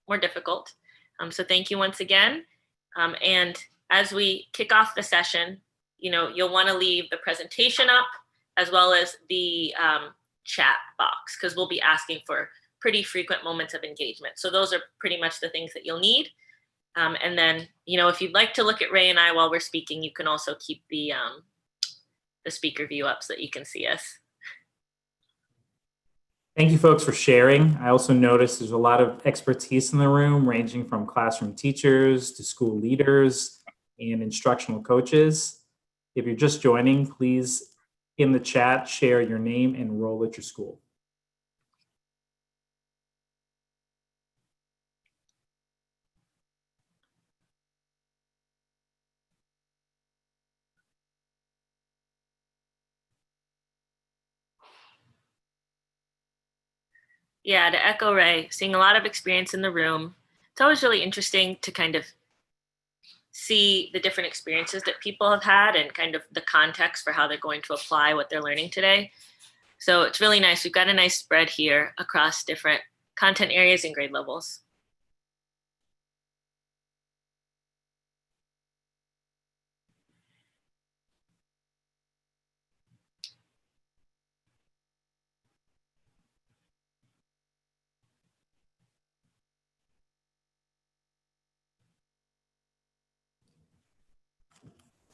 more difficult. So thank you once again. And as we kick off the session, you'll want to leave the presentation up as well as the chat box, because we'll be asking for pretty frequent moments of engagement. So those are pretty much the things that you'll need. And then, if you'd like to look at Ray and I while we're speaking, you can also keep the speaker view up so that you can see us. Thank you folks for sharing. I also noticed there's a lot of expertise in the room, ranging from classroom teachers to school leaders and instructional coaches. If you're just joining, please in the chat share your name and role at your school. Yeah, to echo Ray, seeing a lot of experience in the room. It's always really interesting to kind of see the different experiences that people have had and kind of the context for how they're going to apply what they're learning today. So it's really nice. We've got a nice spread here across different content areas and grade levels.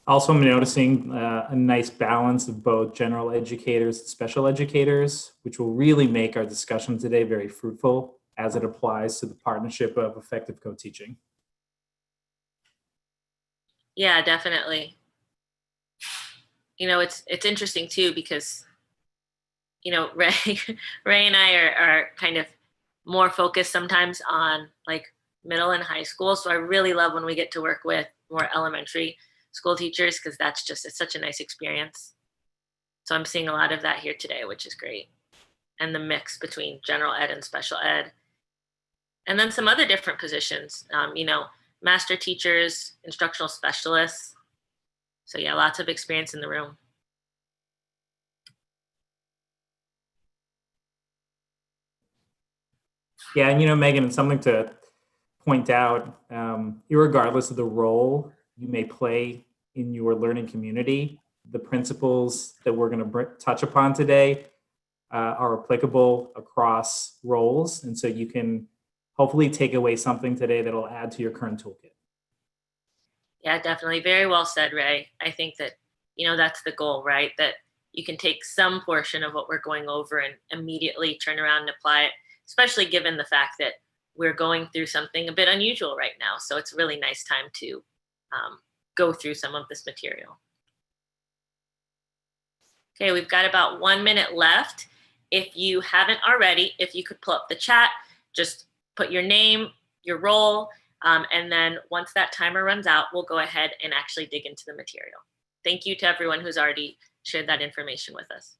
Also, I'm noticing a nice balance of both general educators and special educators, which will really make our discussion today very fruitful as it applies to the partnership of effective co-teaching. Yeah, definitely. It's interesting too, because, Ray and I are kind of more focused sometimes on like middle and high school. So I really love when we get to work with more elementary school teachers, because it's such a nice experience. So I'm seeing a lot of that here today, which is great. And the mix between general ed and special ed. And then some other different positions, master teachers, instructional specialists. So yeah, lots of experience in the room. Yeah, and Megan, it's something to point out, irregardless of the role you may play in your learning community, the principles that we're going to touch upon today are applicable across roles. And so you can hopefully take away something today that'll add to your current toolkit. Yeah, definitely. Very well said, Ray. I think that, that's the goal, right? That you can take some portion of what we're going over and immediately turn around and apply it, especially given the fact that we're going through something a bit unusual right now. So it's a really nice time to go through some of this material. Okay, we've got about 1 minute left. If you haven't already, if you could pull up the chat, just put your name, your role, and then once that timer runs out, we'll go ahead and actually dig into the material. Thank you to everyone who's already shared that information with us.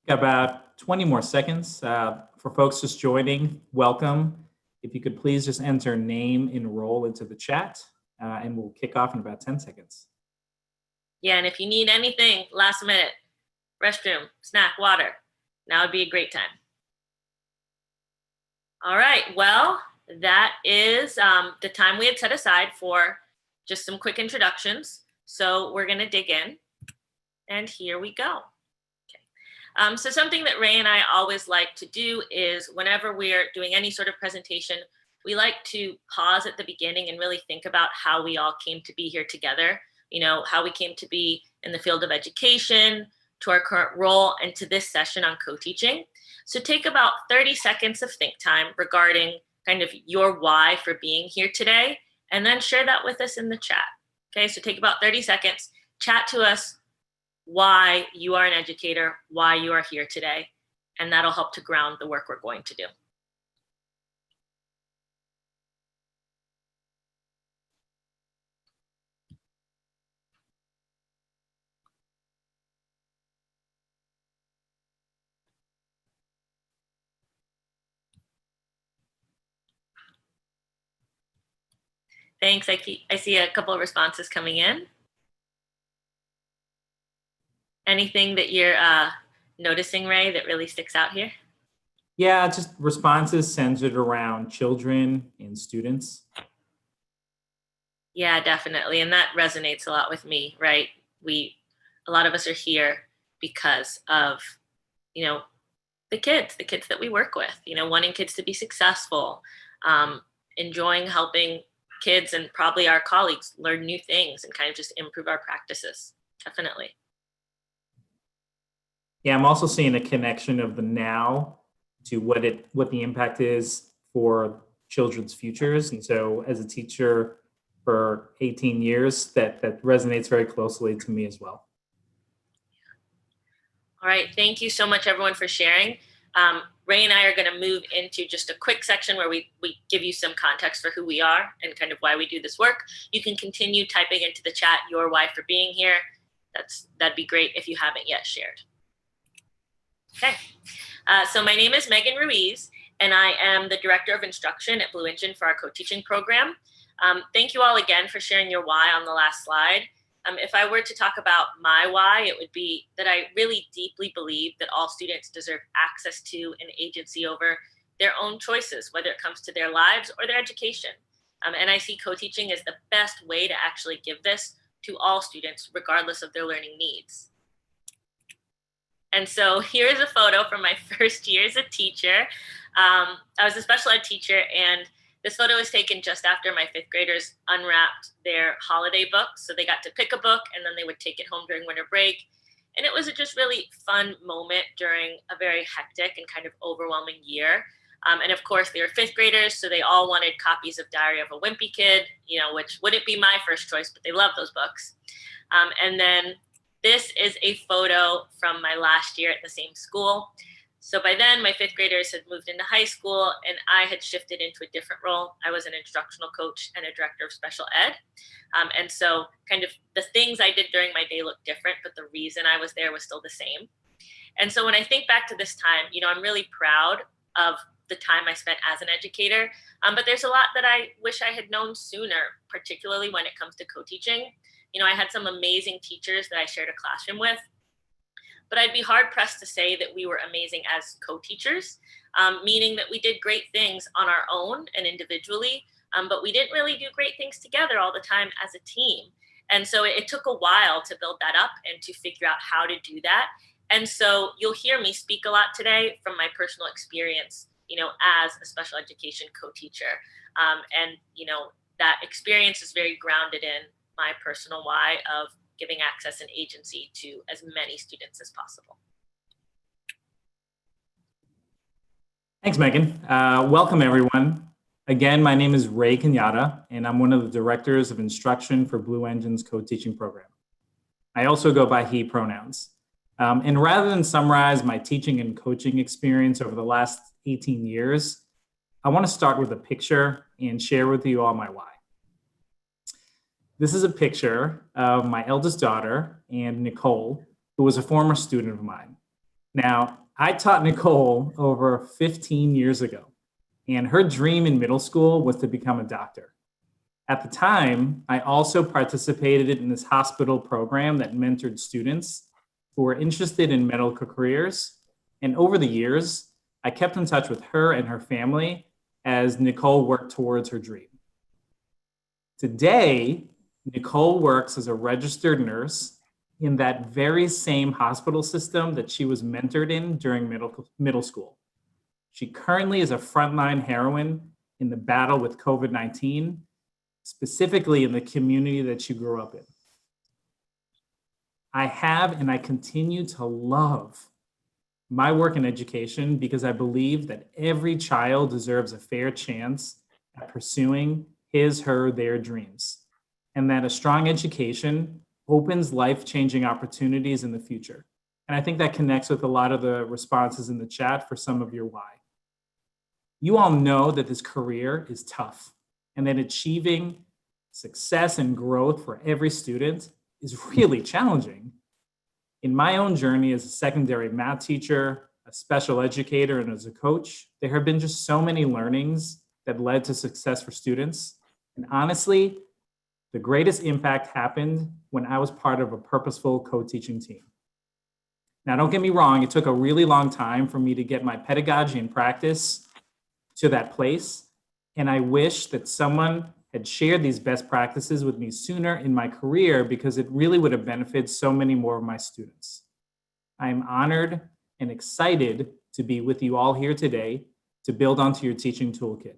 Got about 20 more seconds. For folks just joining, welcome. If you could please just enter name and role into the chat, and we'll kick off in about 10 seconds. Yeah, and if you need anything last minute, restroom, snack, water, now would be a great time. All right, well, that is the time we had set aside for just some quick introductions. So we're gonna dig in, and here we go. So something that Ray and I always like to do is whenever we're doing any sort of presentation, we like to pause at the beginning and really think about how we all came to be here together, how we came to be in the field of education, to our current role, and to this session on co-teaching. So take about 30 seconds of think time regarding kind of your why for being here today, and then share that with us in the chat. Okay, so take about 30 seconds, chat to us why you are an educator, why you are here today, and that'll help to ground the work we're going to do. Thanks. I see a couple of responses coming in. Anything that you're noticing, Ray, that really sticks out here? Yeah, just responses centered around children and students. Yeah, definitely. And that resonates a lot with me, right? A lot of us are here because of, you know, the kids that we work with, wanting kids to be successful, enjoying helping kids and probably our colleagues learn new things and kind of just improve our practices. Definitely. Yeah, I'm also seeing a connection of the now to what the impact is for children's futures. And so as a teacher for 18 years, that resonates very closely to me as well. All right. Thank you so much, everyone, for sharing. Ray and I are going to move into just a quick section where we give you some context for who we are and kind of why we do this work. You can continue typing into the chat your why for being here. That'd be great if you haven't yet shared. Okay. So my name is Megan Ruiz, and I am the Director of Instruction at Blue Engine for our co-teaching program. Thank you all again for sharing your why on the last slide. If I were to talk about my why, it would be that I really deeply believe that all students deserve access to and agency over their own choices, whether it comes to their lives or their education. And I see co-teaching as the best way to actually give this to all students, regardless of their learning needs. And so here's a photo from my first year as a teacher. I was a special ed teacher, and this photo was taken just after my fifth graders unwrapped their holiday books. So they got to pick a book, and then they would take it home during winter break. And it was a just really fun moment during a very hectic and kind of overwhelming year. And of course, they were fifth graders, so they all wanted copies of Diary of a Wimpy Kid, which wouldn't be my first choice, but they loved those books. And then this is a photo from my last year at the same school. So by then, my fifth graders had moved into high school, and I had shifted into a different role. I was an instructional coach and a director of special ed. And so kind of the things I did during my day looked different, but the reason I was there was still the same. And so when I think back to this time, I'm really proud of the time I spent as an educator. But there's a lot that I wish I had known sooner, particularly when it comes to co-teaching. I had some amazing teachers that I shared a classroom with, but I'd be hard pressed to say that we were amazing as co-teachers, meaning that we did great things on our own and individually, but we didn't really do great things together all the time as a team. And so it took a while to build that up and to figure out how to do that. And so you'll hear me speak a lot today from my personal experience, as a special education co-teacher. And that experience is very grounded in my personal why of giving access and agency to as many students as possible. Thanks, Megan. Welcome, everyone. Again, my name is Ray Kenyatta, and I'm one of the directors of instruction for Blue Engine's co-teaching program. I also go by he pronouns. And rather than summarize my teaching and coaching experience over the last 18 years, I want to start with a picture and share with you all my why. This is a picture of my eldest daughter and Nicole, who was a former student of mine. Now, I taught Nicole over 15 years ago, and her dream in middle school was to become a doctor. At the time, I also participated in this hospital program that mentored students who were interested in medical careers. And over the years, I kept in touch with her and her family as Nicole worked towards her dream. Today, Nicole works as a registered nurse in that very same hospital system that she was mentored in during middle school. She currently is a frontline heroine in the battle with COVID-19, specifically in the community that she grew up in. I have and I continue to love my work in education because I believe that every child deserves a fair chance at pursuing their dreams, and that a strong education opens life-changing opportunities in the future. And I think that connects with a lot of the responses in the chat for some of your why. You all know that this career is tough and that achieving success and growth for every student is really challenging. In my own journey as a secondary math teacher, a special educator, and as a coach, there have been just so many learnings that led to success for students. And honestly, the greatest impact happened when I was part of a purposeful co-teaching team. Now, don't get me wrong, it took a really long time for me to get my pedagogy and practice to that place. And I wish that someone had shared these best practices with me sooner in my career, because it really would have benefited so many more of my students. I am honored and excited to be with you all here today to build onto your teaching toolkit.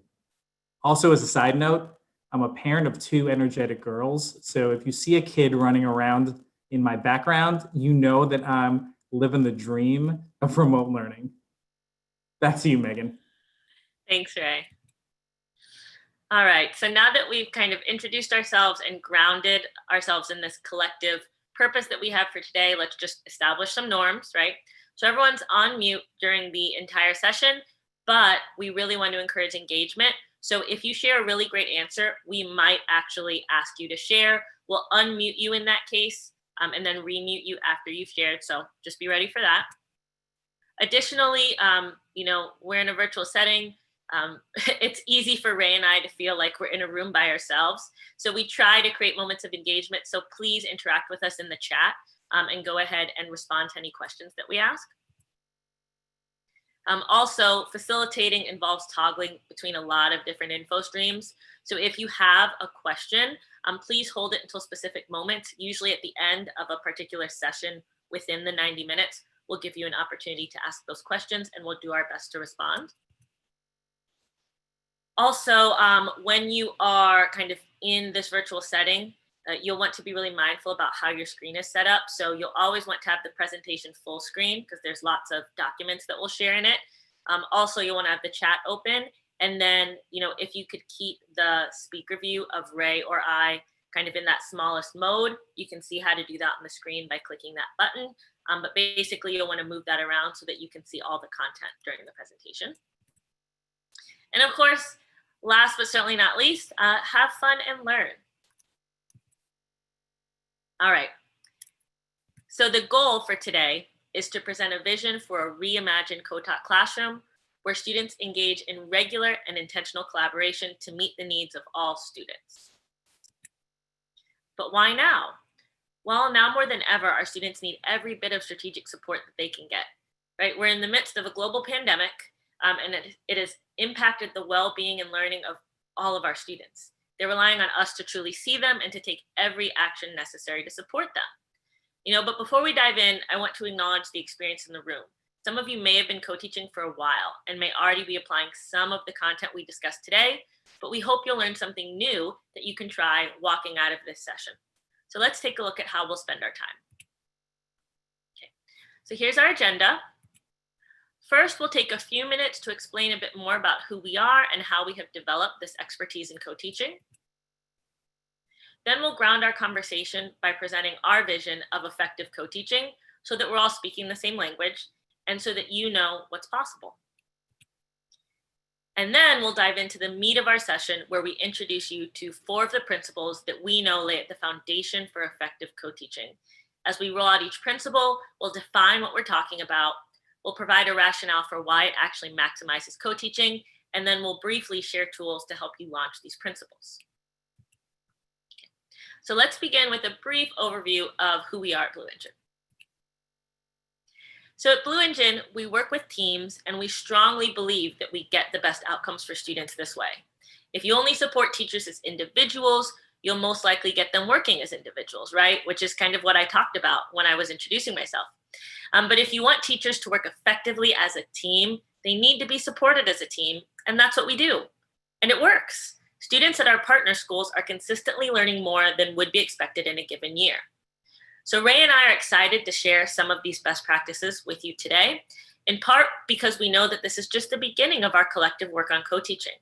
Also, as a side note, I'm a parent of 2 energetic girls. So if you see a kid running around in my background, you know that I'm living the dream of remote learning. Back to you, Megan. Thanks, Ray. All right, so now that we've kind of introduced ourselves and grounded ourselves in this collective purpose that we have for today, let's just establish some norms, right? So everyone's on mute during the entire session, but we really want to encourage engagement. So if you share a really great answer, we might actually ask you to share. We'll unmute you in that case, and then remute you after you've shared. So just be ready for that. Additionally, we're in a virtual setting. It's easy for Ray and I to feel like we're in a room by ourselves. So we try to create moments of engagement. So please interact with us in the chat, and go ahead and respond to any questions that we ask. Also, facilitating involves toggling between a lot of different info streams. So if you have a question, please hold it until specific moments. Usually at the end of a particular session within the 90 minutes, we'll give you an opportunity to ask those questions, and we'll do our best to respond. Also, when you are kind of in this virtual setting, you'll want to be really mindful about how your screen is set up. So you'll always want to have the presentation full screen, because there's lots of documents that we'll share in it. Also, you'll want to have the chat open. And then, if you could keep the speaker view of Ray or I kind of in that smallest mode, you can see how to do that on the screen by clicking that button. But basically, you'll want to move that around so that you can see all the content during the presentation. And of course, last but certainly not least, have fun and learn. All right. So the goal for today is to present a vision for a reimagined co-taught classroom where students engage in regular and intentional collaboration to meet the needs of all students. But why now? Well, now more than ever, our students need every bit of strategic support that they can get, right? We're in the midst of a global pandemic, and it has impacted the well-being and learning of all of our students. They're relying on us to truly see them and to take every action necessary to support them. But before we dive in, I want to acknowledge the experience in the room. Some of you may have been co-teaching for a while and may already be applying some of the content we discussed today, but we hope you'll learn something new that you can try walking out of this session. So let's take a look at how we'll spend our time. Okay, so here's our agenda. First, we'll take a few minutes to explain a bit more about who we are and how we have developed this expertise in co-teaching. Then we'll ground our conversation by presenting our vision of effective co-teaching so that we're all speaking the same language and so that you know what's possible. And then we'll dive into the meat of our session, where we introduce you to 4 of the principles that we know lay at the foundation for effective co-teaching. As we roll out each principle, we'll define what we're talking about, we'll provide a rationale for why it actually maximizes co-teaching, and then we'll briefly share tools to help you launch these principles. Okay. So let's begin with a brief overview of who we are at Blue Engine. So at Blue Engine, we work with teams, and we strongly believe that we get the best outcomes for students this way. If you only support teachers as individuals, you'll most likely get them working as individuals, right? Which is kind of what I talked about when I was introducing myself. But if you want teachers to work effectively as a team, they need to be supported as a team, and that's what we do. And it works. Students at our partner schools are consistently learning more than would be expected in a given year. So Ray and I are excited to share some of these best practices with you today, in part because we know that this is just the beginning of our collective work on co-teaching.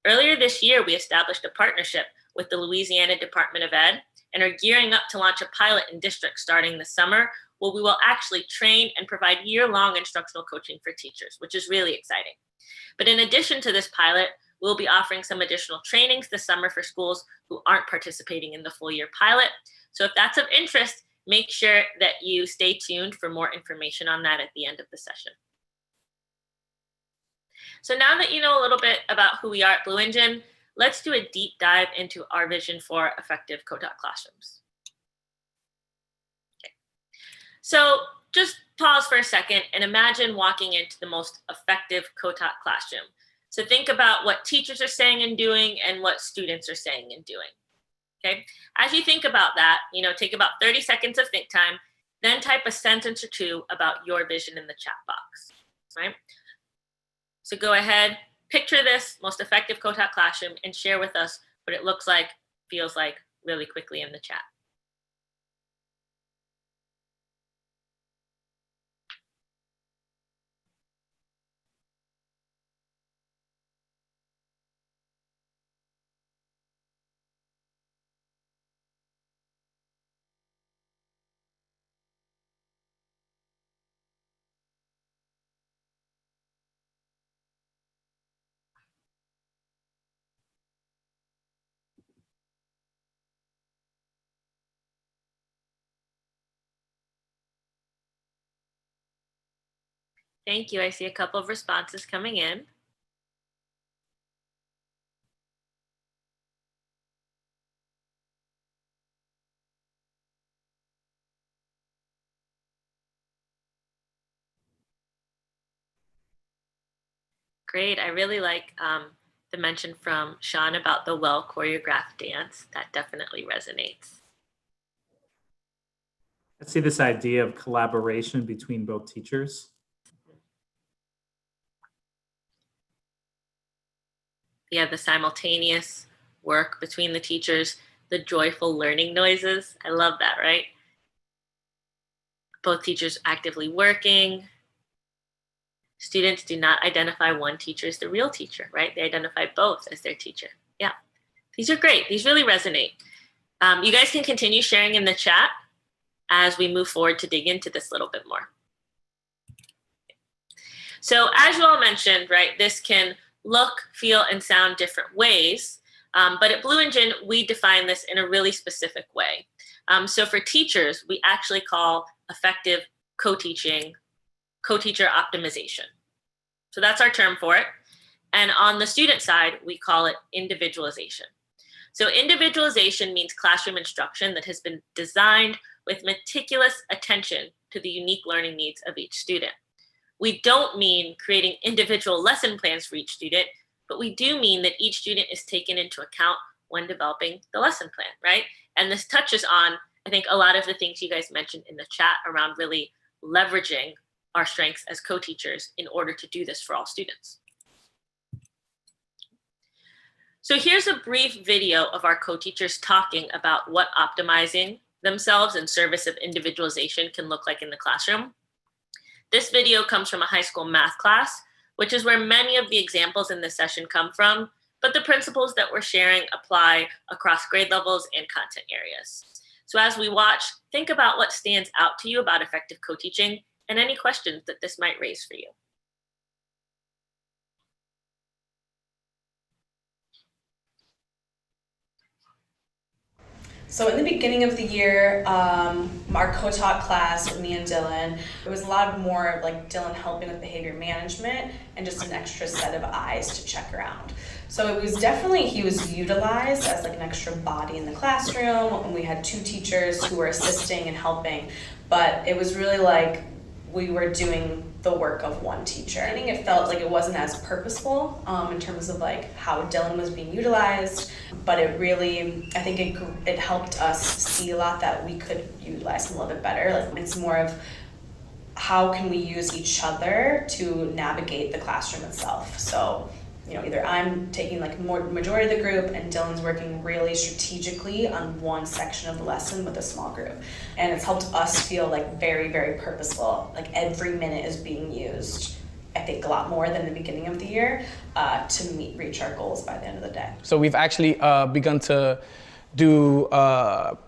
Earlier this year, we established a partnership with the Louisiana Department of Ed and are gearing up to launch a pilot in districts starting this summer, where we will actually train and provide year-long instructional coaching for teachers, which is really exciting. But in addition to this pilot, we'll be offering some additional trainings this summer for schools who aren't participating in the full year pilot. So if that's of interest, make sure that you stay tuned for more information on that at the end of the session. So now that you know a little bit about who we are at Blue Engine, let's do a deep dive into our vision for effective co-taught classrooms. Okay. So just pause for a second and imagine walking into the most effective co-taught classroom. So think about what teachers are saying and doing and what students are saying and doing. Okay. As you think about that, take about 30 seconds of think time, then type a sentence or two about your vision in the chat box, right? So go ahead, picture this most effective co-taught classroom and share with us what it looks like, feels like really quickly in the chat. Thank you. I see a couple of responses coming in. Great. I really like the mention from Sean about the well choreographed dance. That definitely resonates. I see this idea of collaboration between both teachers. Yeah, the simultaneous work between the teachers, the joyful learning noises. I love that, right? Both teachers actively working. Students do not identify one teacher as the real teacher, right? They identify both as their teacher. Yeah, these are great. These really resonate. You guys can continue sharing in the chat as we move forward to dig into this a little bit more. So as you all mentioned, right, this can look, feel, and sound different ways. But at Blue Engine, we define this in a really specific way. So for teachers, we actually call effective co-teaching, co-teacher optimization. So that's our term for it. And on the student side, we call it individualization. So individualization means classroom instruction that has been designed with meticulous attention to the unique learning needs of each student. We don't mean creating individual lesson plans for each student, but we do mean that each student is taken into account when developing the lesson plan, right? And this touches on, I think, a lot of the things you guys mentioned in the chat around really leveraging our strengths as co-teachers in order to do this for all students. So here's a brief video of our co-teachers talking about what optimizing themselves in service of individualization can look like in the classroom. This video comes from a high school math class, which is where many of the examples in this session come from, but the principles that we're sharing apply across grade levels and content areas. So as we watch, think about what stands out to you about effective co-teaching and any questions that this might raise for you. So in the beginning of the year, our co-taught class with me and Dylan, it was a lot more like Dylan helping with behavior management and just an extra set of eyes to check around. So it was definitely, he was utilized as like an extra body in the classroom, and we had two teachers who were assisting and helping, but it was really like we were doing the work of one teacher. I think it felt like it wasn't as purposeful in terms of like how Dylan was being utilized, but it really, I think it helped us see a lot that we could utilize him a little bit better. Like it's more of how can we use each other to navigate the classroom itself. So, you know, either I'm taking like majority of the group and Dylan's working really strategically on one section of the lesson with a small group. And it's helped us feel like very, very purposeful. Like every minute is being used, I think a lot more than the beginning of the year to reach our goals by the end of the day. So we've actually begun to do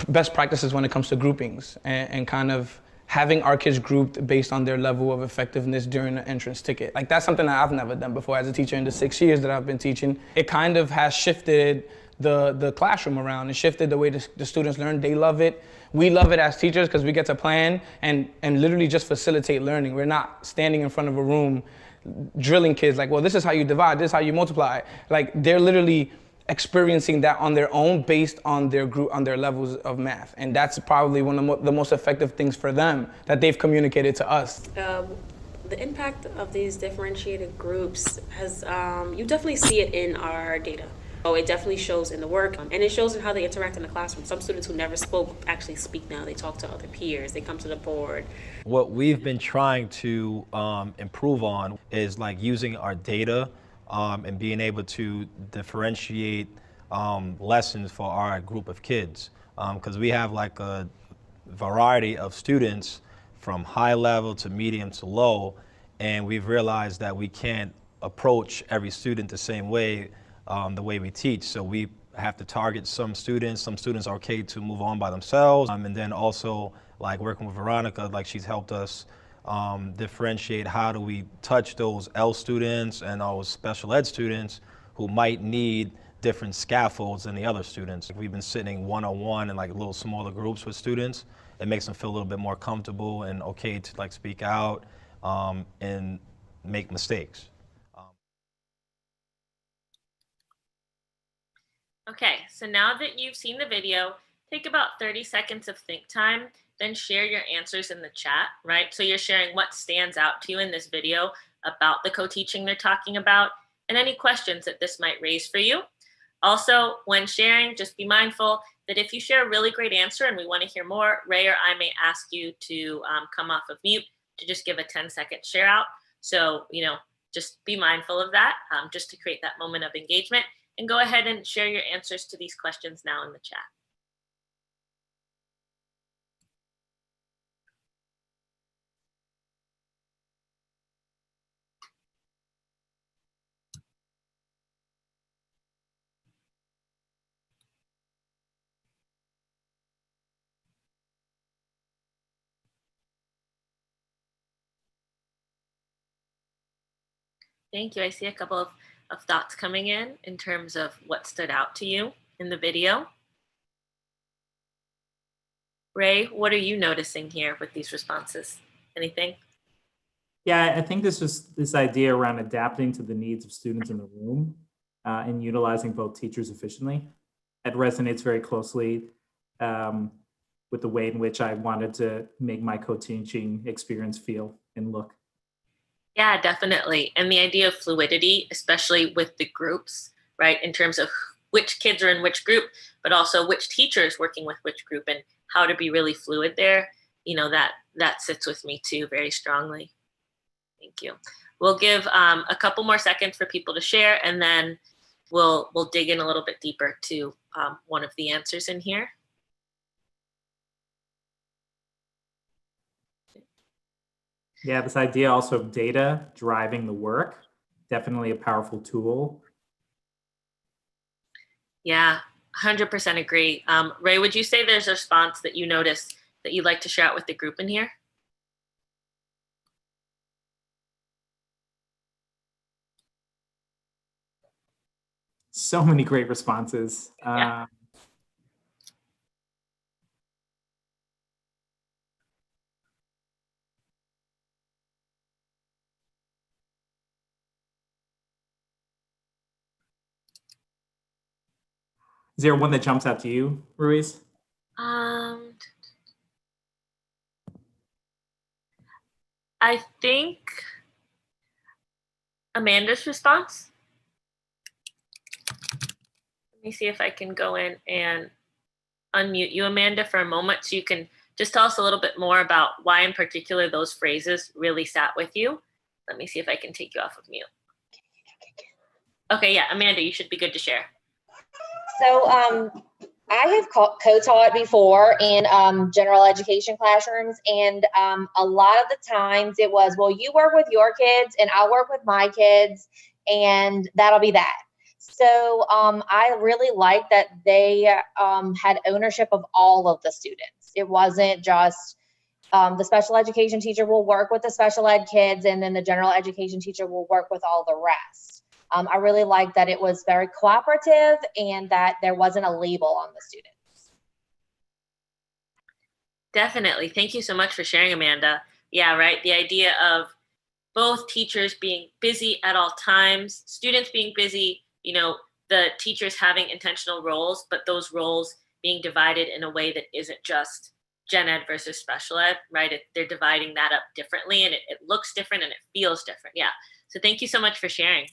best practices when it comes to groupings and kind of having our kids grouped based on their level of effectiveness during the entrance ticket. Like that's something that I've never done before as a teacher in the 6 years that I've been teaching. It kind of has shifted the classroom around. It shifted the way the students learn. They love it. We love it as teachers because we get to plan and literally just facilitate learning. We're not standing in front of a room drilling kids like, well, this is how you divide, this is how you multiply. Like they're literally experiencing that on their own based on their group, on their levels of math. And that's probably one of the most effective things for them that they've communicated to us. The impact of these differentiated groups has, you definitely see it in our data. Oh, it definitely shows in the work, and it shows in how they interact in the classroom. Some students who never spoke actually speak now. They talk to other peers, they come to the board. What we've been trying to improve on is like using our data and being able to differentiate lessons for our group of kids. Because we have like a variety of students from high level to medium to low, and we've realized that we can't approach every student the same way, the way we teach. So we have to target some students. Some students are okay to move on by themselves. And then also like working with Veronica, like she's helped us differentiate how do we touch those L students and those special ed students who might need different scaffolds than the other students. We've been sitting one-on-one in like little smaller groups with students. It makes them feel a little bit more comfortable and okay to like speak out and make mistakes. Okay, so now that you've seen the video, take about 30 seconds of think time, then share your answers in the chat, right? So you're sharing what stands out to you in this video about the co-teaching they're talking about and any questions that this might raise for you. Also, when sharing, just be mindful that if you share a really great answer and we want to hear more, Ray or I may ask you to come off of mute to just give a 10-second share out. So, just be mindful of that just to create that moment of engagement. And go ahead and share your answers to these questions now in the chat. Thank you. I see a couple of thoughts coming in terms of what stood out to you in the video. Ray, what are you noticing here with these responses? Anything? Yeah, I think this idea around adapting to the needs of students in the room and utilizing both teachers efficiently. It resonates very closely with the way in which I wanted to make my co-teaching experience feel and look. Yeah, definitely. And the idea of fluidity, especially with the groups, right? In terms of which kids are in which group, but also which teacher is working with which group and how to be really fluid there. That sits with me too very strongly. Thank you. We'll give a couple more seconds for people to share, and then we'll dig in a little bit deeper to one of the answers in here. Yeah, this idea also of data driving the work, definitely a powerful tool. Yeah, 100% agree. Ray, would you say there's a response that you noticed that you'd like to share out with the group in here? So many great responses. Yeah. Is there one that jumps out to you, Ruiz? I think Amanda's response. Let me see if I can go in and unmute you, Amanda, for a moment so you can just tell us a little bit more about why in particular those phrases really sat with you. Let me see if I can take you off of mute. Okay, yeah, Amanda, you should be good to share. So I have co-taught before in general education classrooms, and a lot of the times it was, well, you work with your kids and I'll work with my kids, and that'll be that. So I really like that they had ownership of all of the students. It wasn't just the special education teacher will work with the special ed kids, and then the general education teacher will work with all the rest. I really like that it was very cooperative and that there wasn't a label on the students. Definitely. Thank you so much for sharing, Amanda. Yeah, right. The idea of both teachers being busy at all times, students being busy, the teachers having intentional roles, but those roles being divided in a way that isn't just gen ed versus special ed, right? They're dividing that up differently, and it looks different and it feels different. Yeah. So thank you so much for sharing.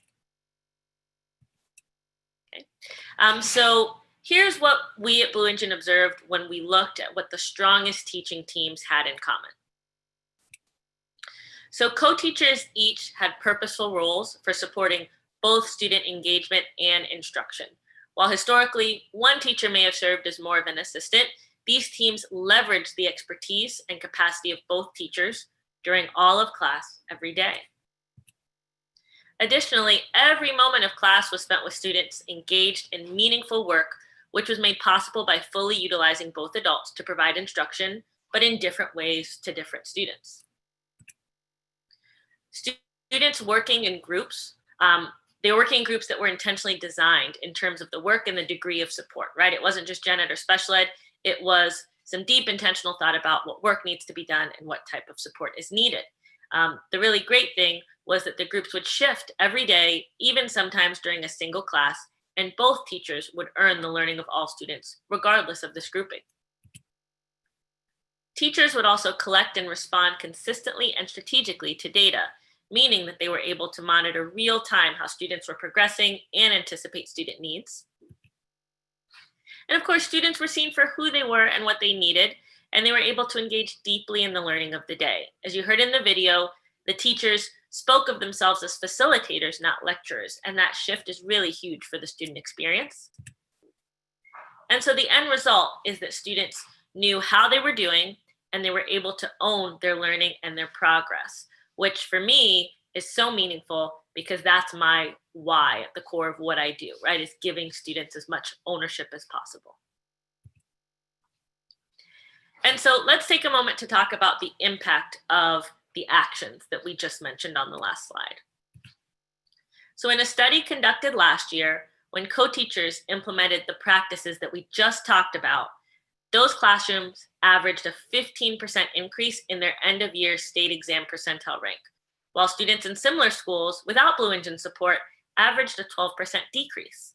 Okay. So here's what we at Blue Engine observed when we looked at what the strongest teaching teams had in common. So co-teachers each had purposeful roles for supporting both student engagement and instruction. While historically, one teacher may have served as more of an assistant, these teams leveraged the expertise and capacity of both teachers during all of class every day. Additionally, every moment of class was spent with students engaged in meaningful work, which was made possible by fully utilizing both adults to provide instruction, but in different ways to different students. Students working in groups, they were working in groups that were intentionally designed in terms of the work and the degree of support, right? It wasn't just gen ed or special ed, it was some deep intentional thought about what work needs to be done and what type of support is needed. The really great thing was that the groups would shift every day, even sometimes during a single class, and both teachers would earn the learning of all students, regardless of this grouping. Teachers would also collect and respond consistently and strategically to data, meaning that they were able to monitor real time how students were progressing and anticipate student needs. And of course, students were seen for who they were and what they needed, and they were able to engage deeply in the learning of the day. As you heard in the video, the teachers spoke of themselves as facilitators, not lecturers, and that shift is really huge for the student experience. And so the end result is that students knew how they were doing, and they were able to own their learning and their progress, which for me is so meaningful because that's my why at the core of what I do, right? Is giving students as much ownership as possible. And so let's take a moment to talk about the impact of the actions that we just mentioned on the last slide. So in a study conducted last year, when co-teachers implemented the practices that we just talked about, those classrooms averaged a 15% increase in their end of year state exam percentile rank, while students in similar schools without Blue Engine support averaged a 12% decrease.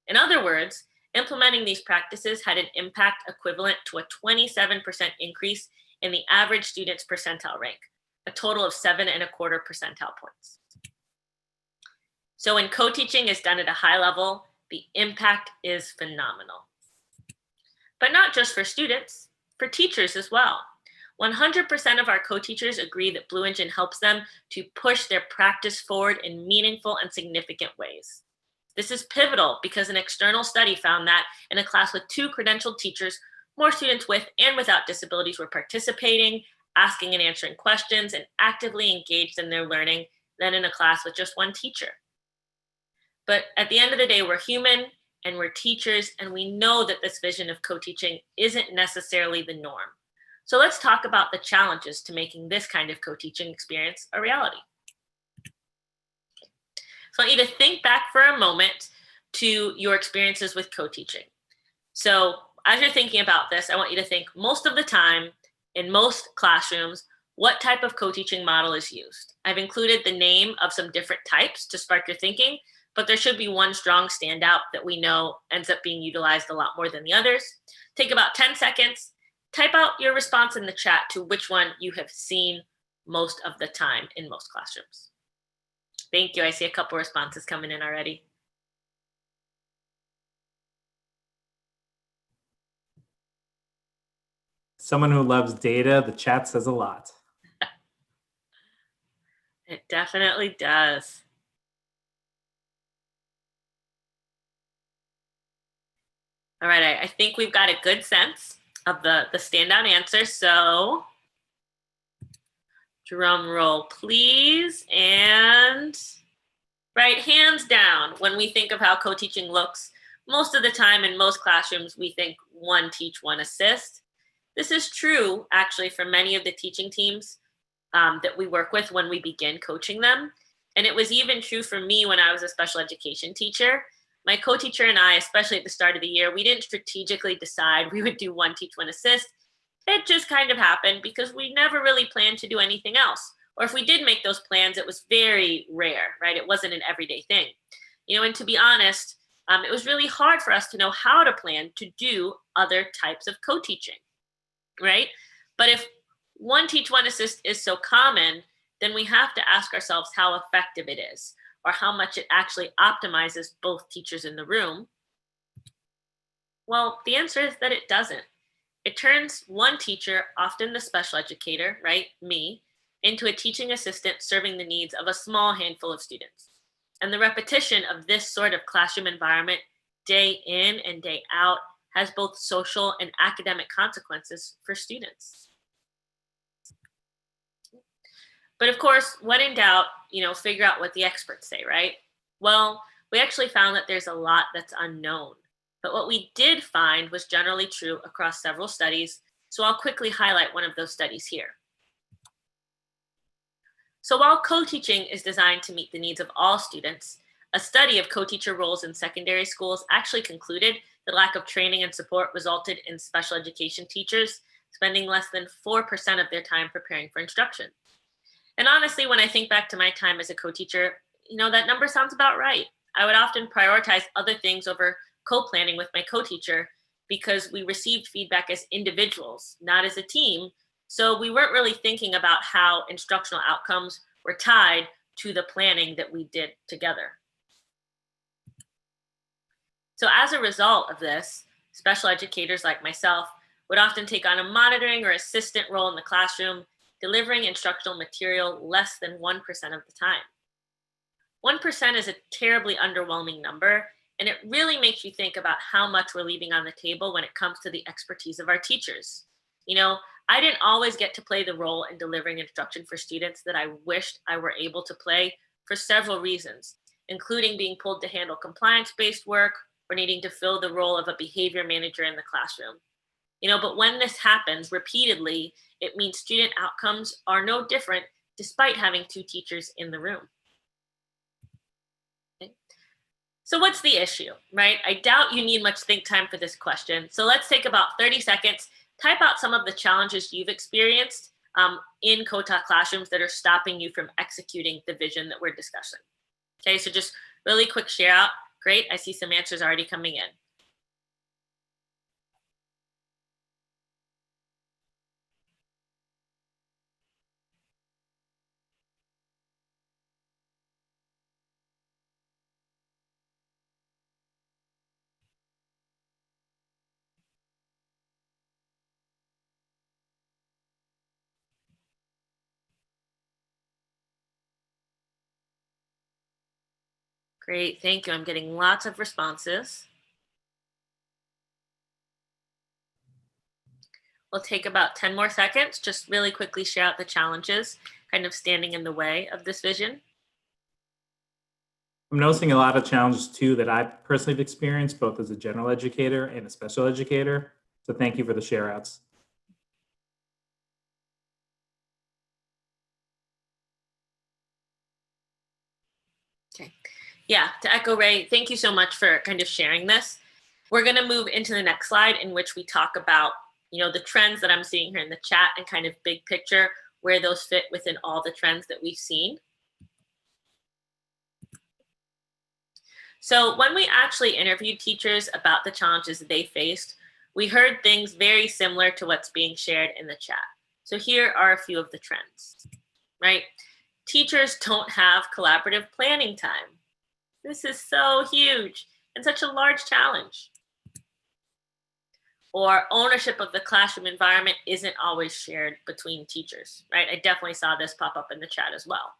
In other words, implementing these practices had an impact equivalent to a 27% increase in the average student's percentile rank, a total of 7.25 percentile points. So when co-teaching is done at a high level, the impact is phenomenal. But not just for students, for teachers as well. 100% of our co-teachers agree that Blue Engine helps them to push their practice forward in meaningful and significant ways. This is pivotal because an external study found that in a class with 2 credentialed teachers, more students with and without disabilities were participating, asking and answering questions, and actively engaged in their learning than in a class with just 1 teacher. But at the end of the day, we're human and we're teachers, and we know that this vision of co-teaching isn't necessarily the norm. So let's talk about the challenges to making this kind of co-teaching experience a reality. So I want you to think back for a moment to your experiences with co-teaching. So as you're thinking about this, I want you to think most of the time in most classrooms, what type of co-teaching model is used? I've included the name of some different types to spark your thinking, but there should be one strong standout that we know ends up being utilized a lot more than the others. Take about 10 seconds, type out your response in the chat to which one you have seen most of the time in most classrooms. Thank you. I see a couple responses coming in already. Someone who loves data, the chat says a lot. It definitely does. All right, I think we've got a good sense of the standout answer. So drum roll, please. And right, hands down, when we think of how co-teaching looks, most of the time in most classrooms, we think 1 teach, 1 assist. This is true, actually, for many of the teaching teams that we work with when we begin coaching them. And it was even true for me when I was a special education teacher. My co-teacher and I, especially at the start of the year, we didn't strategically decide we would do 1 teach, 1 assist. It just kind of happened because we never really planned to do anything else. Or if we did make those plans, it was very rare, right? It wasn't an everyday thing. You know, and to be honest, it was really hard for us to know how to plan to do other types of co-teaching, right? But if one teach, one assist is so common, then we have to ask ourselves how effective it is, or how much it actually optimizes both teachers in the room. Well, the answer is that it doesn't. It turns one teacher, often the special educator, right, me, into a teaching assistant serving the needs of a small handful of students. And the repetition of this sort of classroom environment day in and day out has both social and academic consequences for students. But of course, when in doubt, figure out what the experts say, right? Well, we actually found that there's a lot that's unknown. But what we did find was generally true across several studies. So I'll quickly highlight one of those studies here. So while co-teaching is designed to meet the needs of all students, a study of co-teacher roles in secondary schools actually concluded the lack of training and support resulted in special education teachers spending less than 4% of their time preparing for instruction. And honestly, when I think back to my time as a co-teacher, that number sounds about right. I would often prioritize other things over co-planning with my co-teacher because we received feedback as individuals, not as a team. So we weren't really thinking about how instructional outcomes were tied to the planning that we did together. So as a result of this, special educators like myself would often take on a monitoring or assistant role in the classroom, delivering instructional material less than 1% of the time. 1% is a terribly underwhelming number, and it really makes you think about how much we're leaving on the table when it comes to the expertise of our teachers. I didn't always get to play the role in delivering instruction for students that I wished I were able to play for several reasons, including being pulled to handle compliance-based work or needing to fill the role of a behavior manager in the classroom. But when this happens repeatedly, it means student outcomes are no different despite having two teachers in the room. Okay. So what's the issue, right? I doubt you need much think time for this question. So let's take about 30 seconds, type out some of the challenges you've experienced in co-taught classrooms that are stopping you from executing the vision that we're discussing. Okay, so just really quick share out. Great, I see some answers already coming in. Great, thank you. I'm getting lots of responses. We'll take about 10 more seconds, just really quickly share out the challenges kind of standing in the way of this vision. I'm noticing a lot of challenges too that I personally have experienced both as a general educator and a special educator. So thank you for the share outs. Okay. Yeah, to echo Ray, thank you so much for kind of sharing this. We're going to move into the next slide in which we talk about, the trends that I'm seeing here in the chat and kind of big picture, where those fit within all the trends that we've seen. So when we actually interviewed teachers about the challenges they faced, we heard things very similar to what's being shared in the chat. So here are a few of the trends, right? Teachers don't have collaborative planning time. This is so huge and such a large challenge. Or ownership of the classroom environment isn't always shared between teachers, right? I definitely saw this pop up in the chat as well.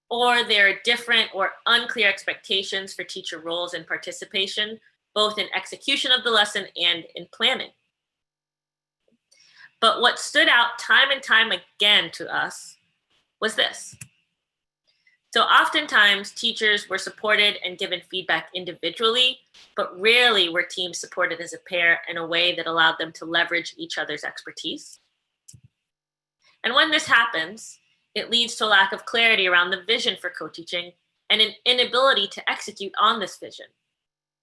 Or there are different or unclear expectations for teacher roles and participation, both in execution of the lesson and in planning. But what stood out time and time again to us was this. So oftentimes teachers were supported and given feedback individually, but rarely were teams supported as a pair in a way that allowed them to leverage each other's expertise. And when this happens, it leads to a lack of clarity around the vision for co-teaching and an inability to execute on this vision.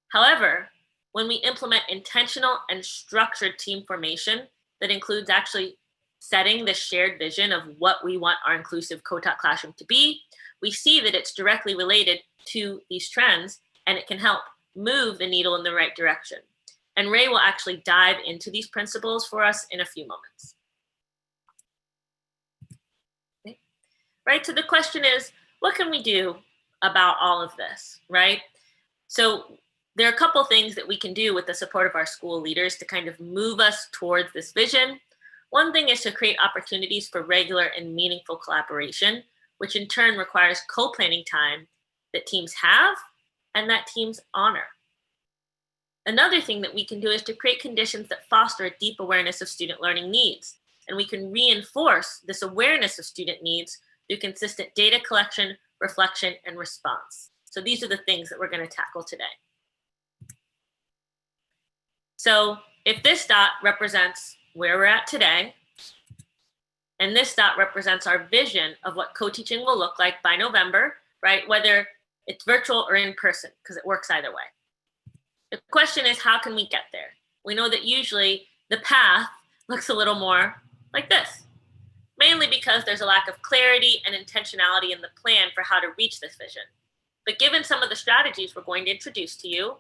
However, when we implement intentional and structured team formation that includes actually setting the shared vision of what we want our inclusive co-taught classroom to be, we see that it's directly related to these trends and it can help move the needle in the right direction. And Ray will actually dive into these principles for us in a few moments. Okay. Right, so the question is, what can we do about all of this, right? So there are a couple things that we can do with the support of our school leaders to kind of move us towards this vision. One thing is to create opportunities for regular and meaningful collaboration, which in turn requires co-planning time that teams have and that teams honor. Another thing that we can do is to create conditions that foster a deep awareness of student learning needs. And we can reinforce this awareness of student needs through consistent data collection, reflection, and response. So these are the things that we're going to tackle today. So if this dot represents where we're at today, and this dot represents our vision of what co-teaching will look like by November, right? Whether it's virtual or in person, because it works either way. The question is, how can we get there? We know that usually the path looks a little more like this, mainly because there's a lack of clarity and intentionality in the plan for how to reach this vision. But given some of the strategies we're going to introduce to you,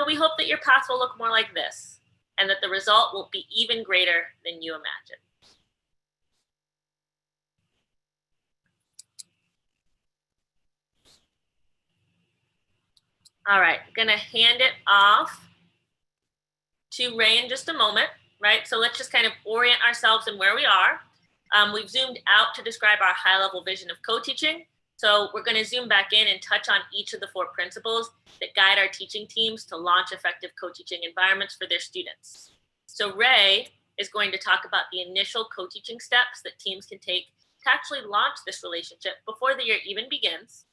we hope that your path will look more like this and that the result will be even greater than you imagine. All right, I'm gonna hand it off to Ray in just a moment, right? So let's just kind of orient ourselves in where we are. We've zoomed out to describe our high-level vision of co-teaching. So we're gonna zoom back in and touch on each of the 4 principles that guide our teaching teams to launch effective co-teaching environments for their students. So Ray is going to talk about the initial co-teaching steps that teams can take to actually launch this relationship before the year even begins.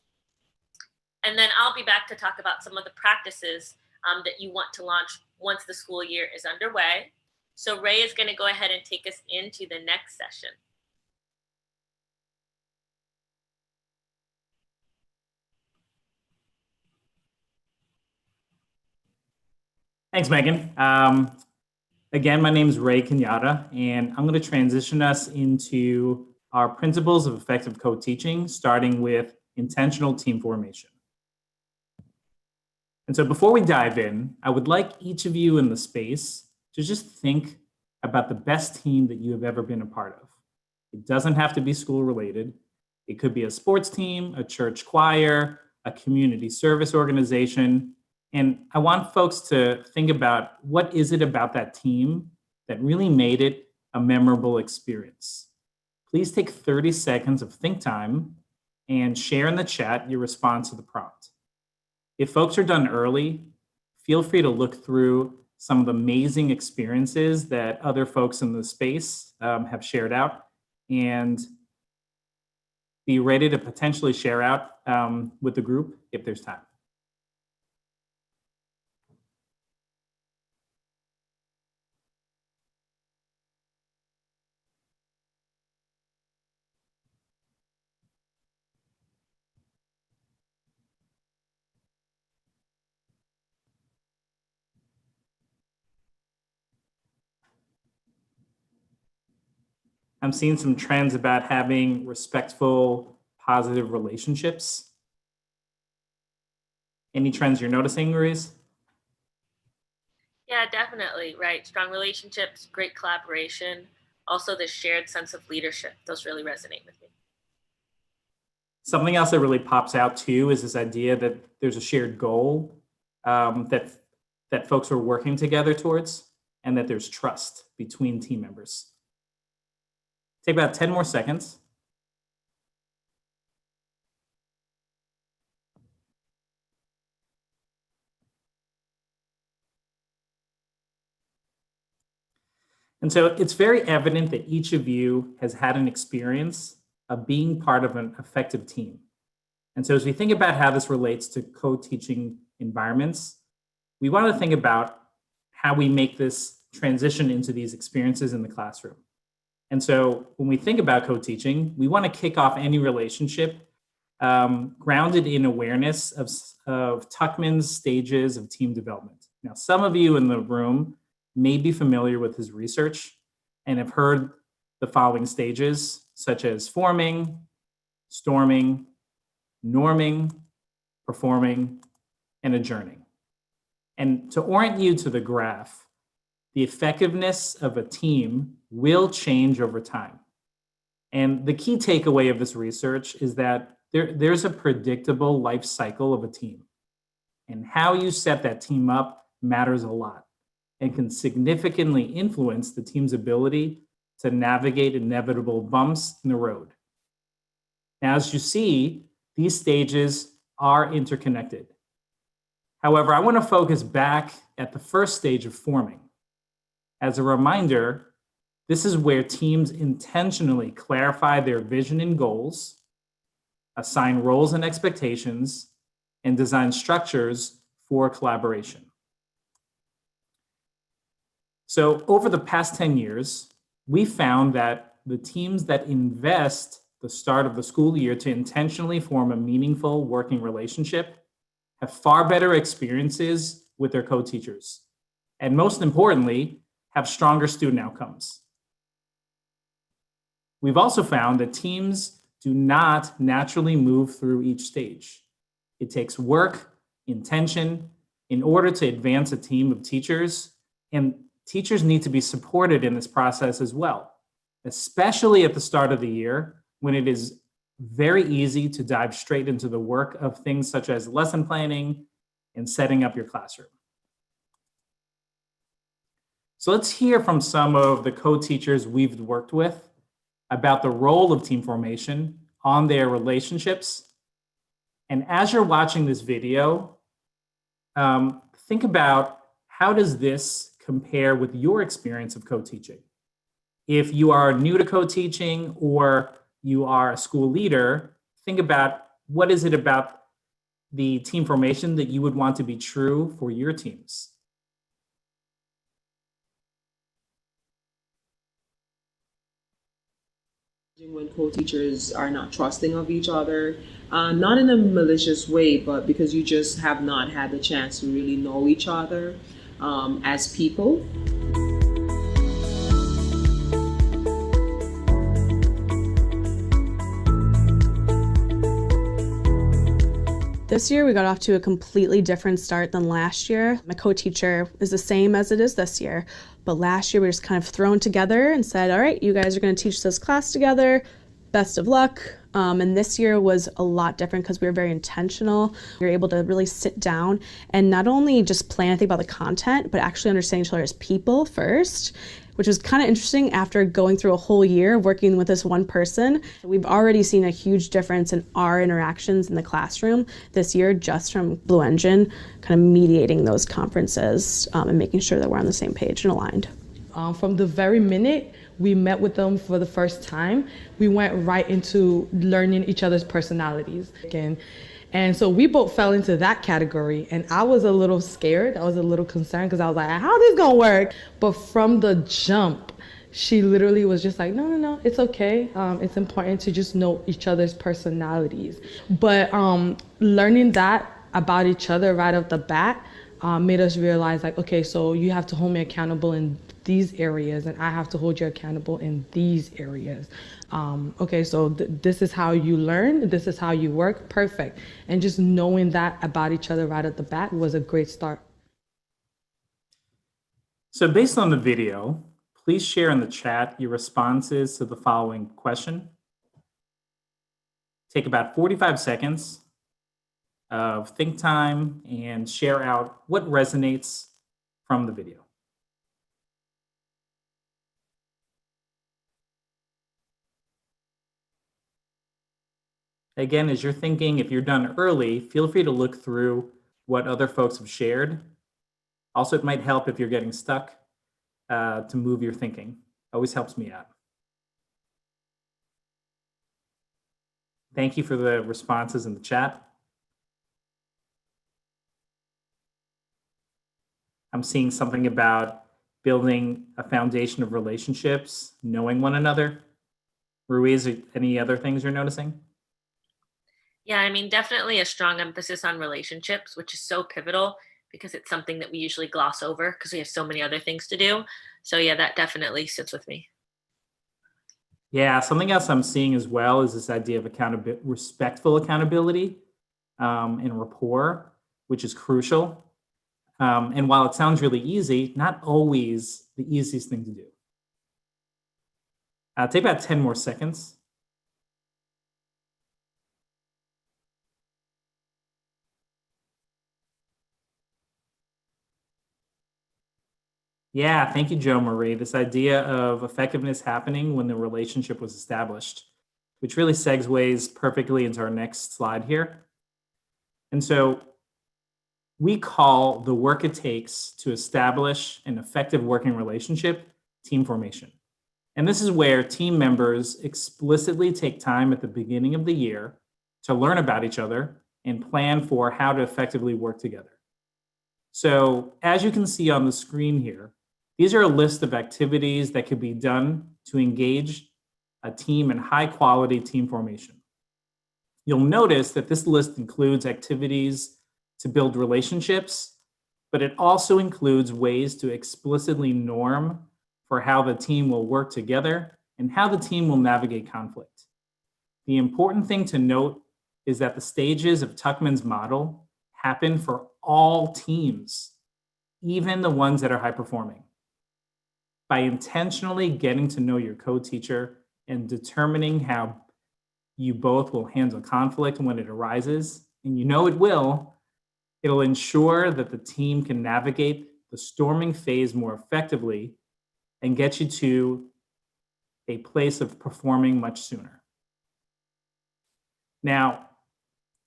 And then I'll be back to talk about some of the practices that you want to launch once the school year is underway. So Ray is going to go ahead and take us into the next session. Thanks, Megan. Again, my name is Ray Kenyatta, and I'm going to transition us into our principles of effective co-teaching, starting with intentional team formation. And so before we dive in, I would like each of you in the space to just think about the best team that you have ever been a part of. It doesn't have to be school related. It could be a sports team, a church choir, a community service organization. And I want folks to think about what is it about that team that really made it a memorable experience. Please take 30 seconds of think time and share in the chat your response to the prompt. If folks are done early, feel free to look through some of the amazing experiences that other folks in the space have shared out and be ready to potentially share out with the group if there's time. I'm seeing some trends about having respectful, positive relationships. Any trends you're noticing, Maurice? Yeah, definitely, right? Strong relationships, great collaboration, also the shared sense of leadership. Those really resonate with me. Something else that really pops out too is this idea that there's a shared goal that folks are working together towards, and that there's trust between team members. Take about 10 more seconds. And so it's very evident that each of you has had an experience of being part of an effective team. And so as we think about how this relates to co-teaching environments, we want to think about how we make this transition into these experiences in the classroom. And so when we think about co-teaching, we want to kick off any relationship grounded in awareness of Tuckman's stages of team development. Now, some of you in the room may be familiar with his research and have heard the following stages, such as forming, storming, norming, performing, and adjourning. And to orient you to the graph, the effectiveness of a team will change over time. And the key takeaway of this research is that there's a predictable life cycle of a team. And how you set that team up matters a lot and can significantly influence the team's ability to navigate inevitable bumps in the road. Now, as you see, these stages are interconnected. However, I want to focus back at the first stage of forming. As a reminder, this is where teams intentionally clarify their vision and goals, assign roles and expectations, and design structures for collaboration. So over the past 10 years, we found that the teams that invest the start of the school year to intentionally form a meaningful working relationship have far better experiences with their co-teachers, and most importantly, have stronger student outcomes. We've also found that teams do not naturally move through each stage. It takes work, intention, in order to advance a team of teachers, and teachers need to be supported in this process as well, especially at the start of the year when it is very easy to dive straight into the work of things such as lesson planning and setting up your classroom. So let's hear from some of the co-teachers we've worked with about the role of team formation on their relationships. And as you're watching this video, think about how does this compare with your experience of co-teaching? If you are new to co-teaching or you are a school leader, think about what is it about the team formation that you would want to be true for your teams. When co-teachers are not trusting of each other, not in a malicious way, but because you just have not had the chance to really know each other as people. This year, we got off to a completely different start than last year. My co-teacher is the same as it is this year, but last year we were just kind of thrown together and said, all right, you guys are going to teach this class together. Best of luck. And this year was a lot different because we were very intentional. We were able to really sit down and not only just plan and think about the content, but actually understand each other as people first, which was kind of interesting after going through a whole year working with this one person. We've already seen a huge difference in our interactions in the classroom this year just from Blue Engine kind of mediating those conferences and making sure that we're on the same page and aligned. From the very minute we met with them for the first time, we went right into learning each other's personalities. And so we both fell into that category, and I was a little scared. I was a little concerned because I was like, how is this gonna work? But from the jump, she literally was just like, no, it's okay. It's important to just know each other's personalities. But learning that about each other right off the bat made us realize like, okay, so you have to hold me accountable in these areas and I have to hold you accountable in these areas. Okay, so this is how you learn, this is how you work, perfect. And just knowing that about each other right at the bat was a great start. So based on the video, please share in the chat your responses to the following question. Take about 45 seconds of think time and share out what resonates from the video. Again, as you're thinking, if you're done early, feel free to look through what other folks have shared. Also, it might help if you're getting stuck to move your thinking. Always helps me out. Thank you for the responses in the chat. I'm seeing something about building a foundation of relationships, knowing one another. Ruiz, any other things you're noticing? Yeah, I mean, definitely a strong emphasis on relationships, which is so pivotal because it's something that we usually gloss over because we have so many other things to do. So yeah, that definitely sits with me. Yeah, something else I'm seeing as well is this idea of respectful accountability and rapport. which is crucial. And while it sounds really easy, not always the easiest thing to do. Take about 10 more seconds. Yeah, thank you, Joe Marie. This idea of effectiveness happening when the relationship was established, which really segues perfectly into our next slide here. And so we call the work it takes to establish an effective working relationship team formation. And this is where team members explicitly take time at the beginning of the year to learn about each other and plan for how to effectively work together. So as you can see on the screen here, these are a list of activities that could be done to engage a team in high quality team formation. You'll notice that this list includes activities to build relationships, but it also includes ways to explicitly norm for how the team will work together and how the team will navigate conflict. The important thing to note is that the stages of Tuckman's model happen for all teams, even the ones that are high performing. By intentionally getting to know your co-teacher and determining how you both will handle conflict when it arises, and you know it will, it'll ensure that the team can navigate the storming phase more effectively and get you to a place of performing much sooner. Now,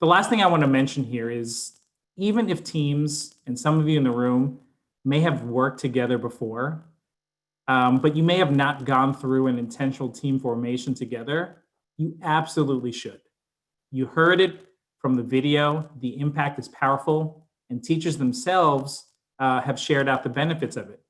the last thing I want to mention here is even if teams, and some of you in the room may have worked together before, but you may have not gone through an intentional team formation together, you absolutely should. You heard it from the video, the impact is powerful, and teachers themselves have shared out the benefits of it.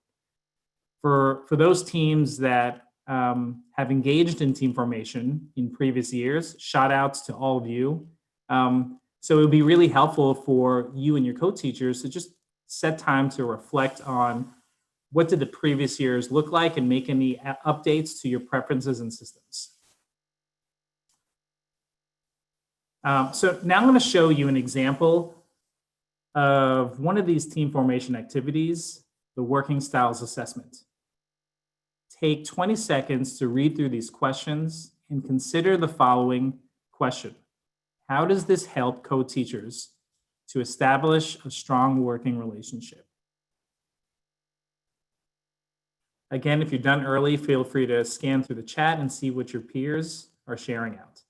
For those teams that have engaged in team formation in previous years, shout outs to all of you. So it would be really helpful for you and your co-teachers to just set time to reflect on what did the previous years look like and make any updates to your preferences and systems. So now I'm going to show you an example of one of these team formation activities, the working styles assessment. Take 20 seconds to read through these questions and consider the following question. How does this help co-teachers to establish a strong working relationship? Again, if you're done early, feel free to scan through the chat and see what your peers are sharing out.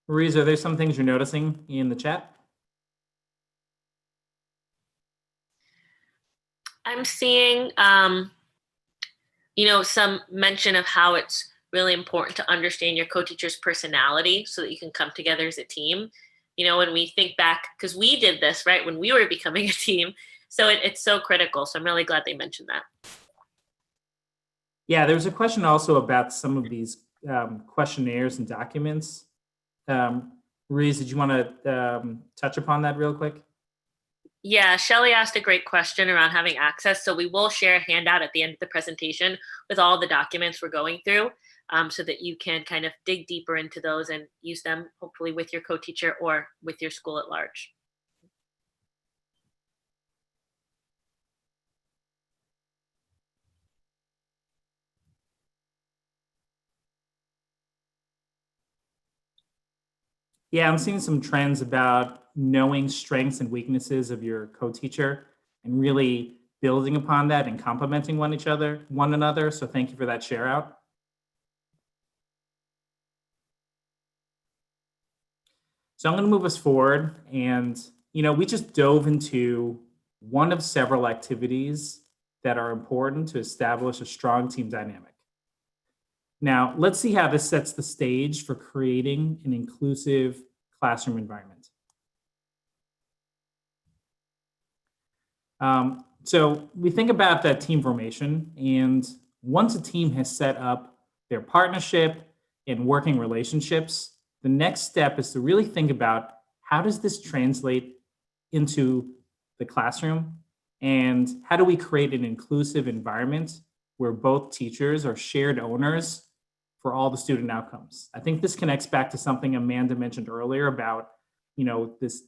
Maurice, are there some things you're noticing in the chat? I'm seeing, some mention of how it's really important to understand your co-teacher's personality so that you can come together as a team. When we think back, because we did this, right, when we were becoming a team. So it's so critical. So I'm really glad they mentioned that. Yeah, there's a question also about some of these questionnaires and documents. Reese, did you want to touch upon that real quick? Yeah, Shelly asked a great question around having access. So we will share a handout at the end of the presentation with all the documents we're going through so that you can kind of dig deeper into those and use them hopefully with your co-teacher or with your school at large. Yeah, I'm seeing some trends about knowing strengths and weaknesses of your co-teacher and really building upon that and complementing one another. So thank you for that share out. So I'm going to move us forward, and we just dove into one of several activities that are important to establish a strong team dynamic. Now, let's see how this sets the stage for creating an inclusive classroom environment. So we think about that team formation, and once a team has set up their partnership and working relationships, the next step is to really think about how does this translate into the classroom, and how do we create an inclusive environment where both teachers are shared owners for all the student outcomes. I think this connects back to something Amanda mentioned earlier about, this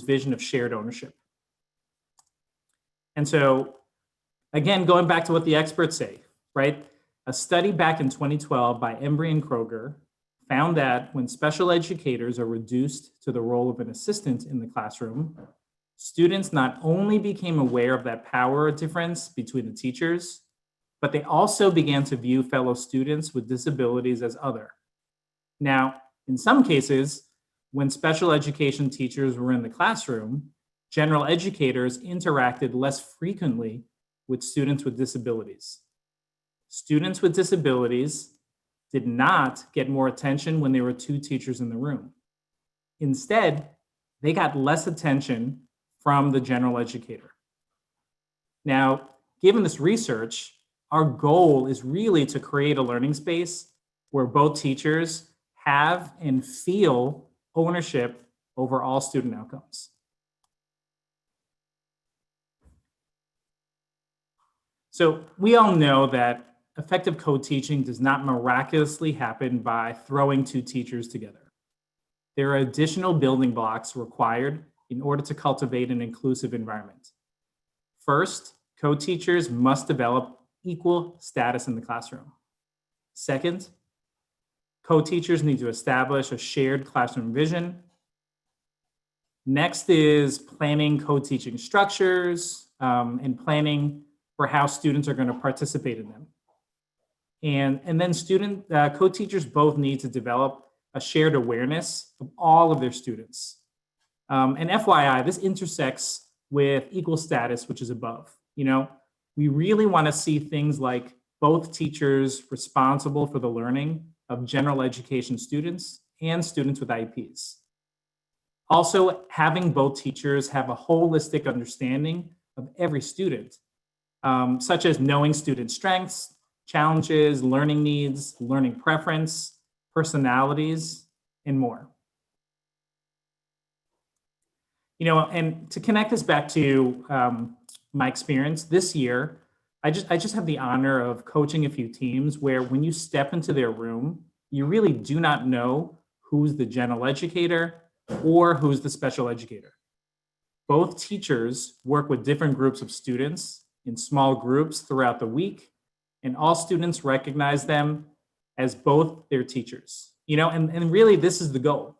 vision of shared ownership. And so, again, going back to what the experts say, right? A study back in 2012 by Embry and Kroger found that when special educators are reduced to the role of an assistant in the classroom, students not only became aware of that power difference between the teachers, but they also began to view fellow students with disabilities as other. Now, in some cases, when special education teachers were in the classroom, general educators interacted less frequently with students with disabilities. Students with disabilities did not get more attention when there were two teachers in the room. Instead, they got less attention from the general educator. Now, given this research, our goal is really to create a learning space where both teachers have and feel ownership over all student outcomes. So we all know that effective co-teaching does not miraculously happen by throwing two teachers together. There are additional building blocks required in order to cultivate an inclusive environment. First, co-teachers must develop equal status in the classroom. Second, co-teachers need to establish a shared classroom vision. Next is planning co-teaching structures and planning for how students are going to participate in them. And then co-teachers both need to develop a shared awareness of all of their students. And FYI, this intersects with equal status, which is above. We really want to see things like both teachers responsible for the learning of general education students and students with IEPs. Also, having both teachers have a holistic understanding of every student, such as knowing student strengths, challenges, learning needs, learning preference, personalities, and more. And to connect this back to my experience this year, I just have the honor of coaching a few teams where when you step into their room, you really do not know who's the general educator or who's the special educator. Both teachers work with different groups of students in small groups throughout the week, and all students recognize them as both their teachers. And really this is the goal.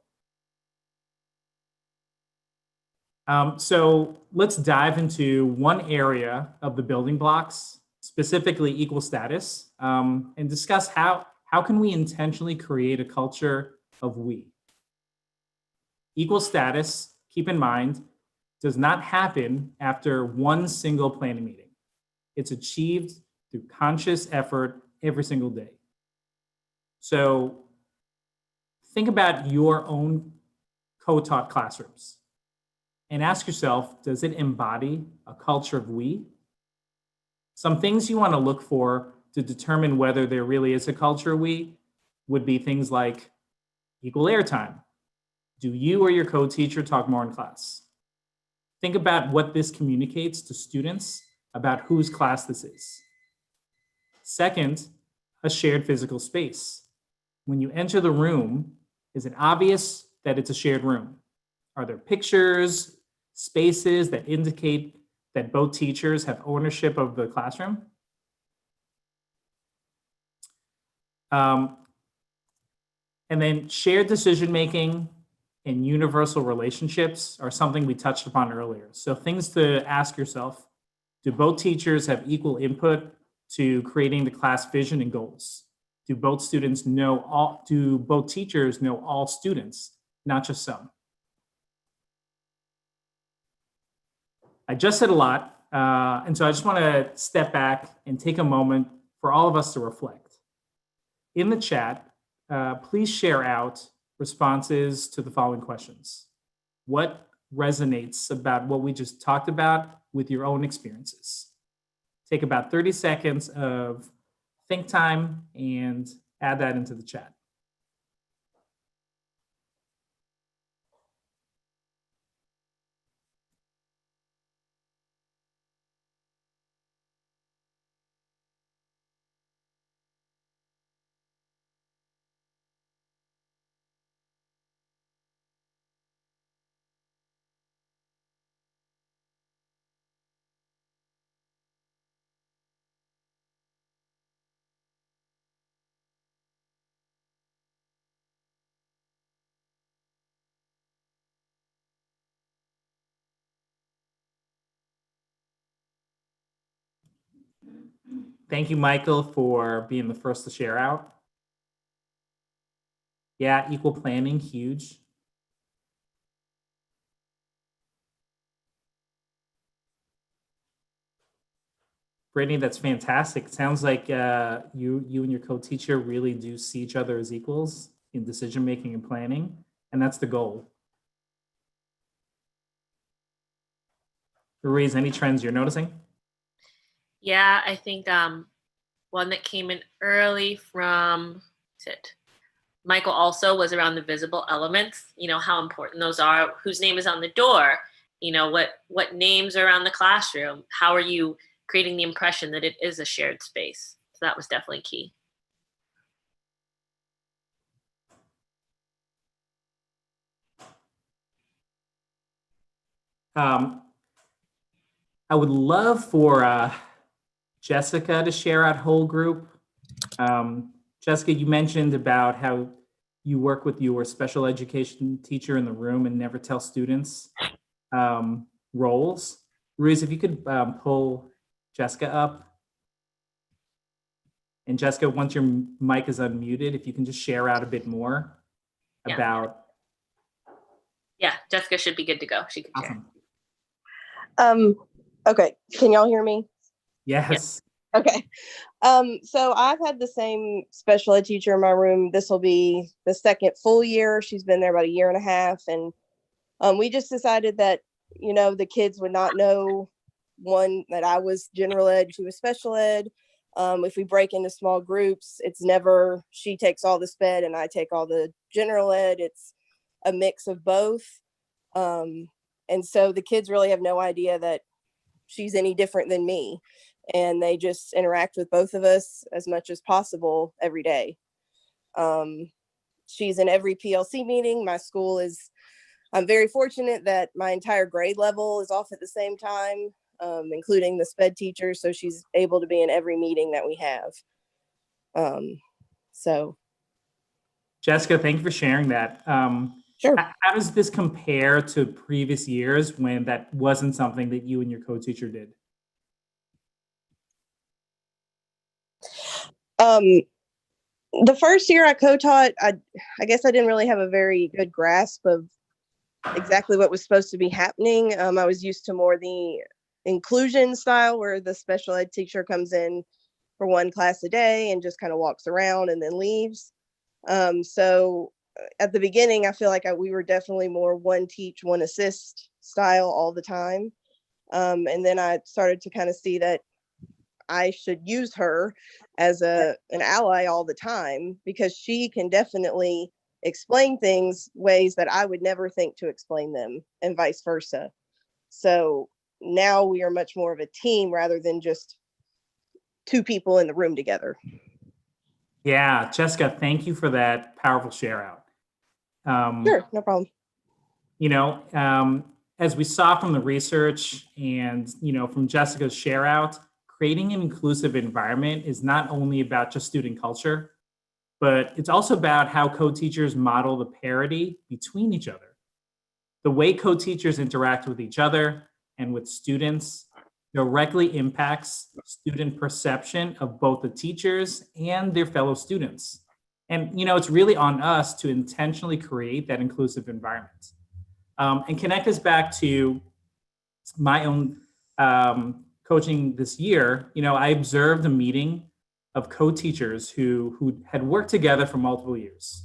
So let's dive into one area of the building blocks, specifically equal status, and discuss how can we intentionally create a culture of we. Equal status, keep in mind, does not happen after one single planning meeting. It's achieved through conscious effort every single day. So think about your own co-taught classrooms. And ask yourself, does it embody a culture of we? Some things you want to look for to determine whether there really is a culture of we would be things like equal airtime. Do you or your co-teacher talk more in class? Think about what this communicates to students about whose class this is. Second, a shared physical space. When you enter the room, is it obvious that it's a shared room? Are there pictures, spaces that indicate that both teachers have ownership of the classroom? And then shared decision-making and universal relationships are something we touched upon earlier. So things to ask yourself, do both teachers have equal input to creating the class vision and goals? Do both teachers know all students, not just some? I just said a lot, and so I just want to step back and take a moment for all of us to reflect. In the chat, please share out responses to the following questions. What resonates about what we just talked about with your own experiences. Take about 30 seconds of think time and add that into the chat. Thank you, Michael, for being the first to share out. Yeah, equal planning, huge. Brittany, that's fantastic. It sounds like you and your co-teacher really do see each other as equals in decision-making and planning, and that's the goal. Ruiz, any trends you're noticing? Yeah, I think one that came in early from Michael also was around the visible elements, how important those are, whose name is on the door, what names are around the classroom, how are you creating the impression that it is a shared space. So that was definitely key. I would love for Jessica to share out whole group. Jessica, you mentioned about how you work with your special education teacher in the room and never tell students roles. Ruiz, if you could pull Jessica up. And Jessica, once your mic is unmuted, if you can just share out a bit more about. Yeah, Jessica should be good to go. She can share. Awesome. Okay, can y'all hear me? Yes. Okay. So I've had the same special ed teacher in my room. This will be the second full year. She's been there about a year and a half. And we just decided that, the kids would not know, one, that I was general ed, she was special ed. If we break into small groups, it's never she takes all the sped and I take all the general ed. It's a mix of both. And so the kids really have no idea that she's any different than me. And they just interact with both of us as much as possible every day. She's in every PLC meeting. My school I'm very fortunate that my entire grade level is off at the same time, including the SPED teacher. So she's able to be in every meeting that we have. Jessica, thank you for sharing that. Sure. How does this compare to previous years when that wasn't something that you and your co-teacher did? The first year I co-taught, I guess I didn't really have a very good grasp of exactly what was supposed to be happening. I was used to more the inclusion style where the special ed teacher comes in for one class a day and just kind of walks around and then leaves. So at the beginning, I feel like we were definitely more one teach, one assist style all the time. And then I started to kind of see that I should use her as an ally all the time because she can definitely explain things ways that I would never think to explain them and vice versa. So now we are much more of a team rather than just two people in the room together. Yeah, Jessica, thank you for that powerful share out. Sure, no problem. As we saw from the research and, from Jessica's share out, creating an inclusive environment is not only about just student culture, but it's also about how co-teachers model the parity between each other. The way co-teachers interact with each other and with students directly impacts student perception of both the teachers and their fellow students. And, it's really on us to intentionally create that inclusive environment. And connect us back to my own coaching this year. I observed a meeting of co-teachers who had worked together for multiple years.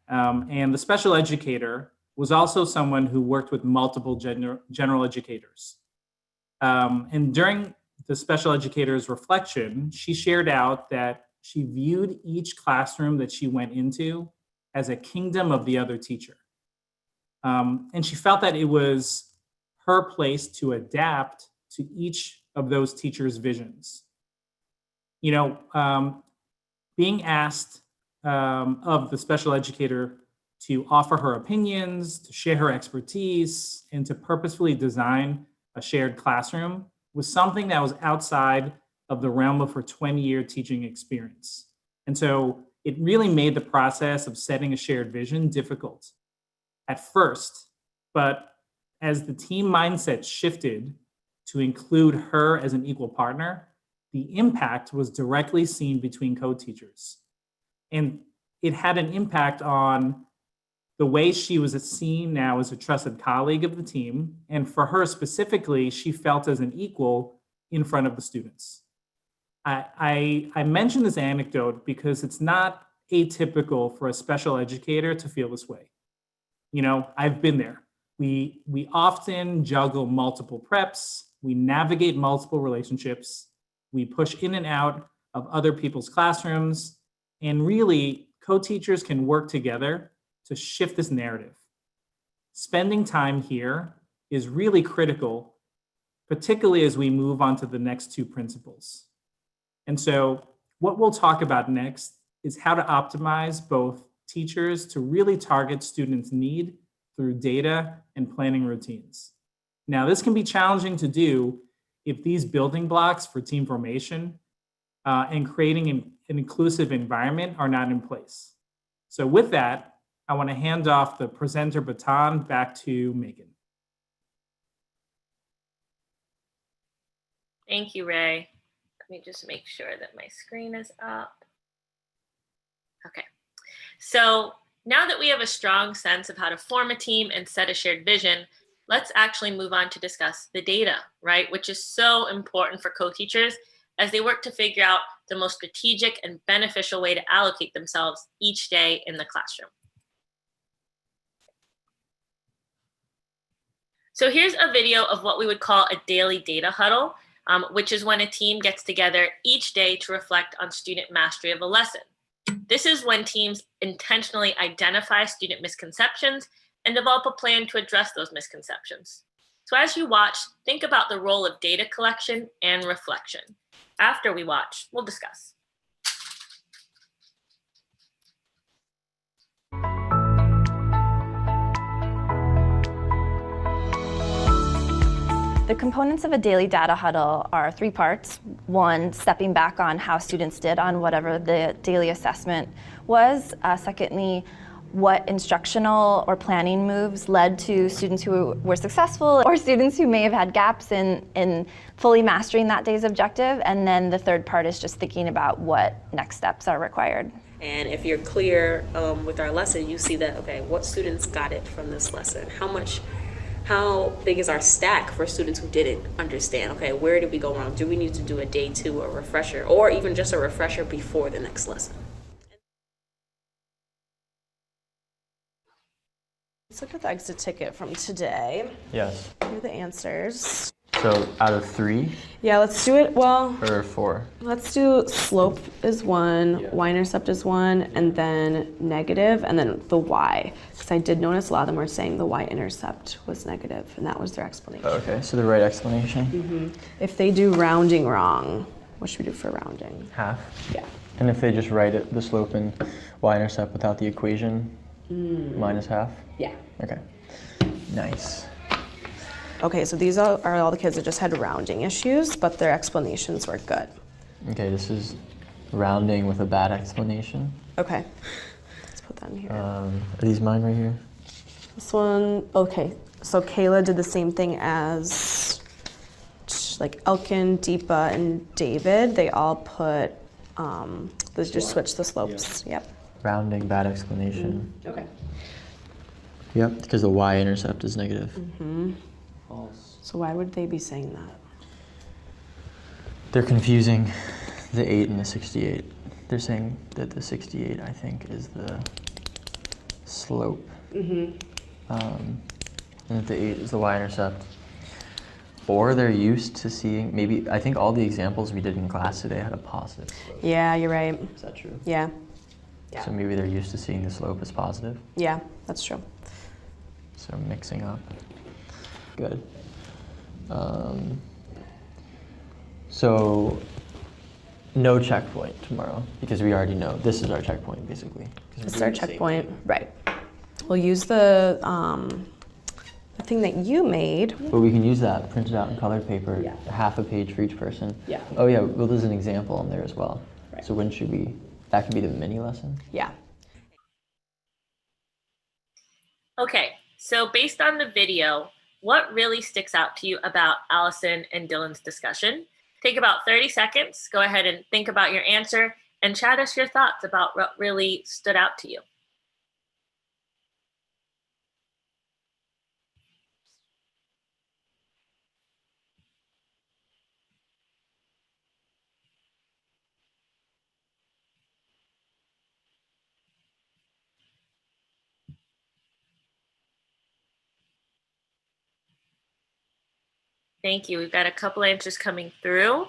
And the special educator was also someone who worked with multiple general educators. And during the special educator's reflection, she shared out that she viewed each classroom that she went into as a kingdom of the other teacher. And she felt that it was her place to adapt to each of those teachers' visions. Being asked of the special educator to offer her opinions, to share her expertise, and to purposefully design a shared classroom was something that was outside of the realm of her 20-year teaching experience. And so it really made the process of setting a shared vision difficult at first, but as the team mindset shifted to include her as an equal partner, the impact was directly seen between co-teachers. And it had an impact on the way she was seen now as a trusted colleague of the team. And for her specifically, she felt as an equal in front of the students. I mention this anecdote because it's not atypical for a special educator to feel this way. I've been there. We often juggle multiple preps, we navigate multiple relationships, we push in and out of other people's classrooms, and really, co-teachers can work together to shift this narrative. Spending time here is really critical, particularly as we move on to the next two principles. And so what we'll talk about next is how to optimize both teachers to really target students' need through data and planning routines. Now, this can be challenging to do if these building blocks for team formation and creating an inclusive environment are not in place. So with that, I want to hand off the presenter baton back to Megan. Thank you, Ray. Let me just make sure that my screen is up. Okay, so now that we have a strong sense of how to form a team and set a shared vision, let's actually move on to discuss the data, right? Which is so important for co-teachers as they work to figure out the most strategic and beneficial way to allocate themselves each day in the classroom. So here's a video of what we would call a daily data huddle, which is when a team gets together each day to reflect on student mastery of a lesson. This is when teams intentionally identify student misconceptions and develop a plan to address those misconceptions. So as you watch, think about the role of data collection and reflection. After we watch, we'll discuss. The components of a daily data huddle are 3 parts. 1, stepping back on how students did on whatever the daily assessment was. Secondly, what instructional or planning moves led to students who were successful or students who may have had gaps in fully mastering that day's objective. And then the third part is just thinking about what next steps are required. And if you're clear with our lesson, you see that, okay, what students got it from this lesson? How big is our stack for students who didn't understand? Okay, where did we go wrong? Do we need to do a day 2 or refresher, or even just a refresher before the next lesson? Let's look at the exit ticket from today. Yes. Here are the answers. So out of 3? Yeah, let's do it. Well, or 4? Let's do slope is 1, y-intercept is 1, and then negative, and then the y. Because I did notice a lot of them were saying the y-intercept was negative, and that was their explanation. Okay, so the right explanation? Mm-hmm. If they do rounding wrong, what should we do for rounding? Half? Yeah. And if they just write it, the slope and y-intercept without the equation, minus half? Yeah. Okay, nice. Okay, so these are all the kids that just had rounding issues, but their explanations were good. Okay, this is rounding with a bad explanation. Okay, let's put that in here. Are these mine right here? This one, okay, so Kayla did the same thing as like Elkin, Deepa, and David. They all put, they just switched the slopes, yep. Rounding, bad explanation. Okay. Yep, because the y-intercept is negative. Mm-hmm. So why would they be saying that? They're confusing the 8 and the 68. They're saying that the 68, I think, is the slope. Mm-hmm. And that the 8 is the y-intercept. or they're used to seeing, maybe, I think all the examples we did in class today had a positive slope. Yeah, you're right. Is that true? Yeah. So maybe they're used to seeing the slope as positive. Yeah, that's true. So mixing up. Good. So no checkpoint tomorrow, because we already know this is our checkpoint, basically. This is our checkpoint, right. We'll use the thing that you made. But we can use that printed out in colored paper, half a page for each person. Yeah. Oh yeah, well there's an example on there as well. Right. So when should we, that could be the mini lesson? Yeah. Okay, so based on the video, what really sticks out to you about Allison and Dylan's discussion? Take about 30 seconds, go ahead and think about your answer and chat us your thoughts about what really stood out to you. Thank you. We've got a couple answers coming through.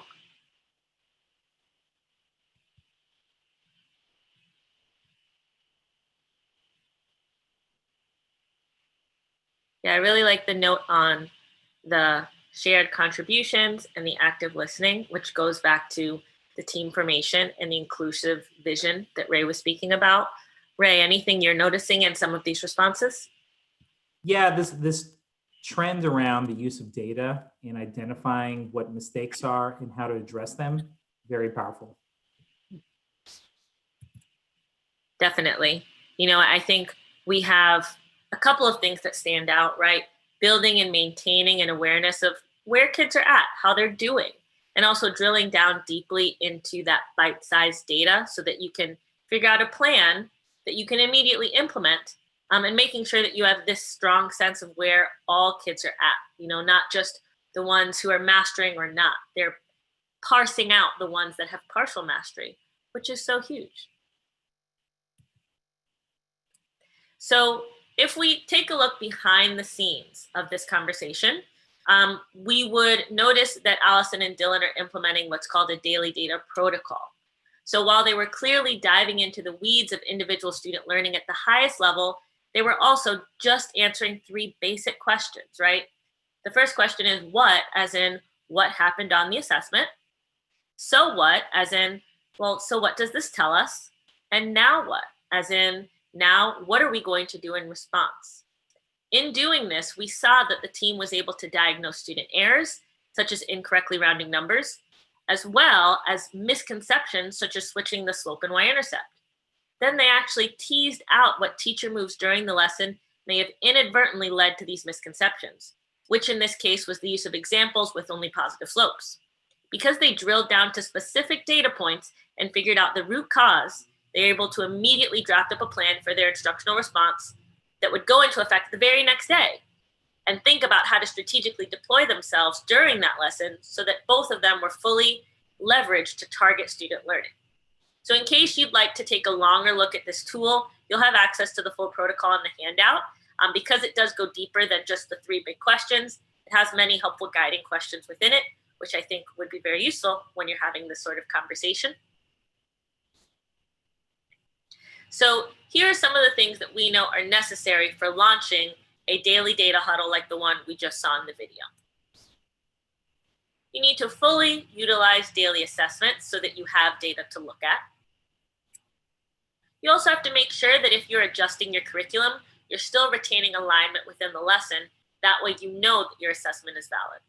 Yeah, I really like the note on the shared contributions and the active listening, which goes back to the team formation and the inclusive vision that Ray was speaking about. Ray, anything you're noticing in some of these responses? Yeah, this trend around the use of data and identifying what mistakes are and how to address them, very powerful. Definitely. You know, I think we have a couple of things that stand out, right? Building and maintaining an awareness of where kids are at, how they're doing, and also drilling down deeply into that bite-sized data so that you can figure out a plan that you can immediately implement, and making sure that you have this strong sense of where all kids are at, you know, not just the ones who are mastering or not. They're parsing out the ones that have partial mastery, which is so huge. So if we take a look behind the scenes of this conversation, we would notice that Allison and Dylan are implementing what's called a daily data protocol. So while they were clearly diving into the weeds of individual student learning at the highest level, they were also just answering 3 basic questions, right? The first question is what, as in what happened on the assessment? So what, as in, well, so what does this tell us? And now what, as in, now what are we going to do in response? In doing this, we saw that the team was able to diagnose student errors, such as incorrectly rounding numbers, as well as misconceptions, such as switching the slope and y-intercept. Then they actually teased out what teacher moves during the lesson may have inadvertently led to these misconceptions, which in this case was the use of examples with only positive slopes. Because they drilled down to specific data points and figured out the root cause, they were able to immediately draft up a plan for their instructional response that would go into effect the very next day, and think about how to strategically deploy themselves during that lesson so that both of them were fully leveraged to target student learning. So in case you'd like to take a longer look at this tool, you'll have access to the full protocol in the handout. Because it does go deeper than just the 3 big questions, it has many helpful guiding questions within it, which I think would be very useful when you're having this sort of conversation. So here are some of the things that we know are necessary for launching a daily data huddle like the one we just saw in the video. You need to fully utilize daily assessments so that you have data to look at. You also have to make sure that if you're adjusting your curriculum, you're still retaining alignment within the lesson. That way you know that your assessment is valid.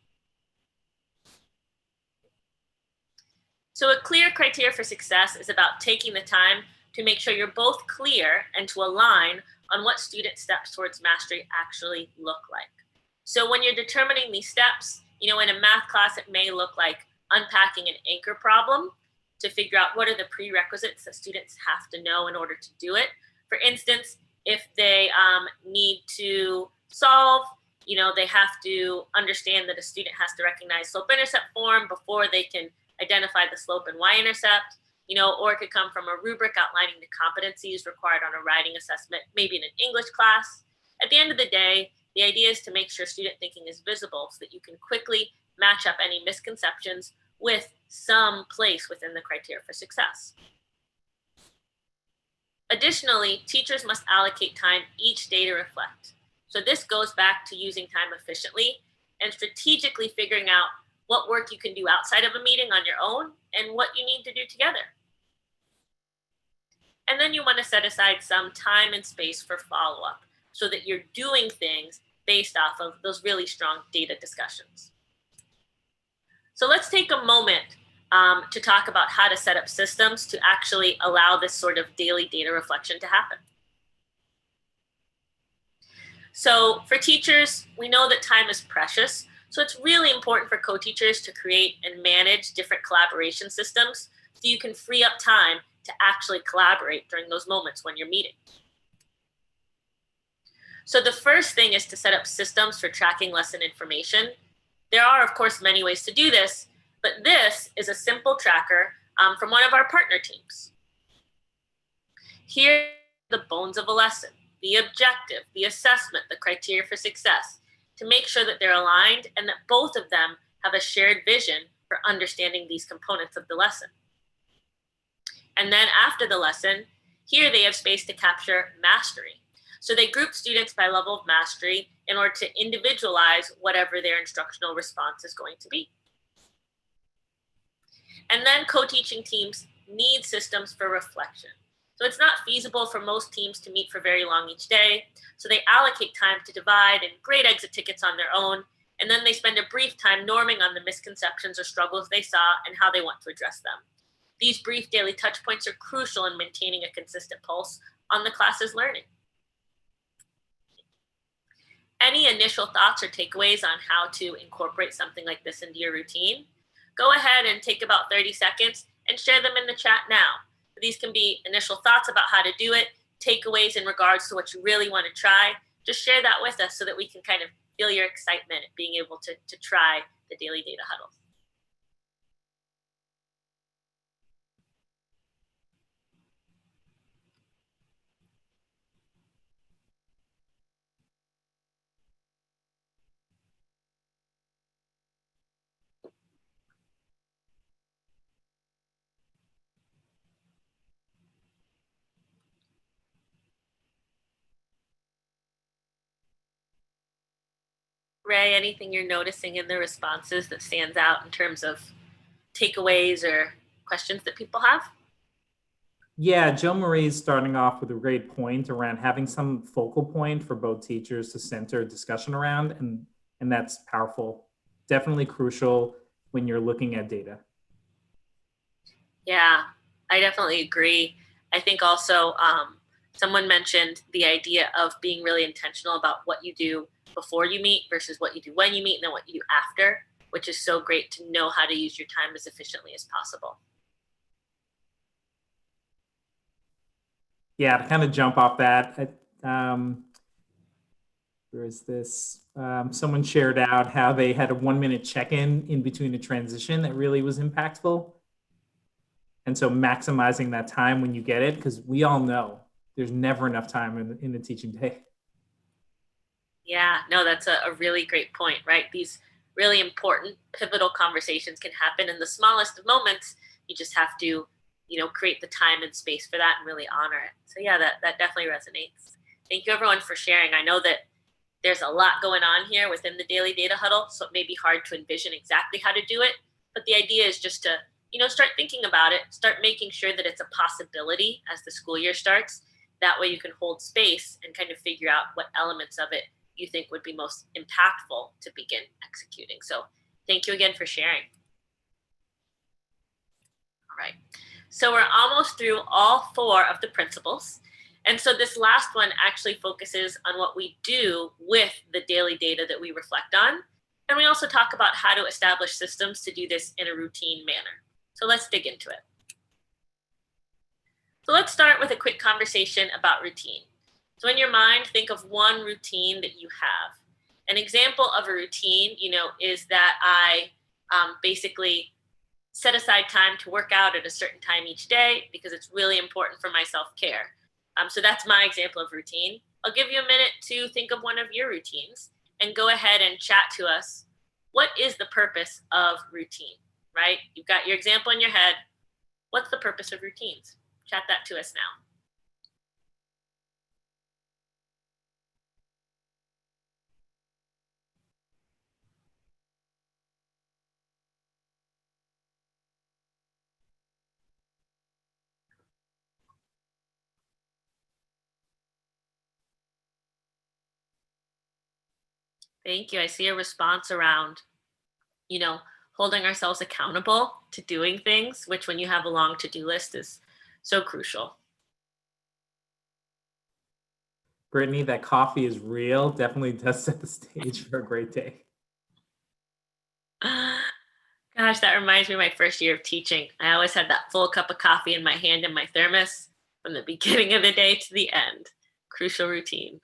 So a clear criteria for success is about taking the time to make sure you're both clear and to align on what student steps towards mastery actually look like. So when you're determining these steps, you know, in a math class, it may look like unpacking an anchor problem to figure out what are the prerequisites that students have to know in order to do it. For instance, if they need to solve, you know, they have to understand that a student has to recognize slope-intercept form before they can identify the slope and y-intercept, you know, or it could come from a rubric outlining the competencies required on a writing assessment, maybe in an English class. At the end of the day, The idea is to make sure student thinking is visible so that you can quickly match up any misconceptions with some place within the criteria for success. Additionally, teachers must allocate time each day to reflect. So this goes back to using time efficiently and strategically figuring out what work you can do outside of a meeting on your own and what you need to do together. And then you want to set aside some time and space for follow-up so that you're doing things based off of those really strong data discussions. So let's take a moment to talk about how to set up systems to actually allow this sort of daily data reflection to happen. So for teachers, we know that time is precious. So it's really important for co-teachers to create and manage different collaboration systems so you can free up time to actually collaborate during those moments when you're meeting. So the first thing is to set up systems for tracking lesson information. There are, of course, many ways to do this, but this is a simple tracker from one of our partner teams. Here are the bones of a lesson: the objective, the assessment, the criteria for success, to make sure that they're aligned and that both of them have a shared vision for understanding these components of the lesson. And then after the lesson, here they have space to capture mastery. So they group students by level of mastery in order to individualize whatever their instructional response is going to be. And then co-teaching teams need systems for reflection. So it's not feasible for most teams to meet for very long each day. So they allocate time to divide and grade exit tickets on their own. And then they spend a brief time norming on the misconceptions or struggles they saw and how they want to address them. These brief daily touch points are crucial in maintaining a consistent pulse on the class's learning. Any initial thoughts or takeaways on how to incorporate something like this into your routine? Go ahead and take about 30 seconds and share them in the chat now. These can be initial thoughts about how to do it, takeaways in regards to what you really want to try. Just share that with us so that we can kind of feel your excitement at being able to try the daily data huddle. Ray, anything you're noticing in the responses that stands out in terms of takeaways or questions that people have? Yeah, Joe Marie's starting off with a great point around having some focal point for both teachers to center a discussion around, and that's powerful. Definitely crucial when you're looking at data. Yeah, I definitely agree. I think also someone mentioned the idea of being really intentional about what you do before you meet versus what you do when you meet and then what you do after, which is so great to know how to use your time as efficiently as possible. Yeah, to kind of jump off that, where is this? Someone shared out how they had a 1 minute check-in in between a transition that really was impactful. And so maximizing that time when you get it, because we all know there's never enough time in the teaching day. Yeah, no, that's a really great point, right? These really important, pivotal conversations can happen in the smallest of moments. You just have to, create the time and space for that and really honor it. So yeah, that definitely resonates. Thank you everyone for sharing. I know that there's a lot going on here within the daily data huddle, so it may be hard to envision exactly how to do it, but the idea is just to, start thinking about it, start making sure that it's a possibility as the school year starts. That way you can hold space and kind of figure out what elements of it you think would be most impactful to begin executing. So thank you again for sharing. All right, so we're almost through all 4 of the principles. And so this last one actually focuses on what we do with the daily data that we reflect on. And we also talk about how to establish systems to do this in a routine manner. So let's dig into it. So let's start with a quick conversation about routine. So in your mind, think of one routine that you have. An example of a routine, is that I basically set aside time to work out at a certain time each day because it's really important for my self-care. So that's my example of routine. I'll give you a minute to think of one of your routines and go ahead and chat to us. What is the purpose of routine, right? You've got your example in your head. What's the purpose of routines? Chat that to us now. Thank you. I see a response around, holding ourselves accountable to doing things, which when you have a long to-do list is so crucial. Brittany, that coffee is real. Definitely does set the stage for a great day. Gosh, that reminds me of my first year of teaching. I always had that full cup of coffee in my hand in my thermos from the beginning of the day to the end. Crucial routine.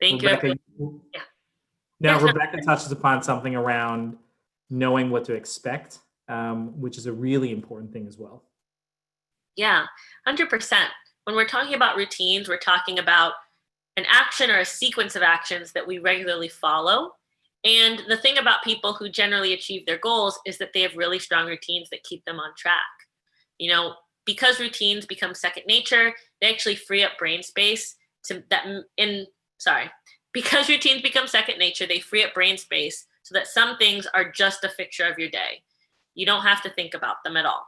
Thank you, everyone. Yeah. Now, Yeah, Rebecca touches upon something around knowing what to expect, which is a really important thing as well. Yeah, 100%. When we're talking about routines, we're talking about an action or a sequence of actions that we regularly follow. And the thing about people who generally achieve their goals is that they have really strong routines that keep them on track. Because routines become second nature, they actually free up brain space because routines become second nature, they free up brain space so that some things are just a fixture of your day. You don't have to think about them at all.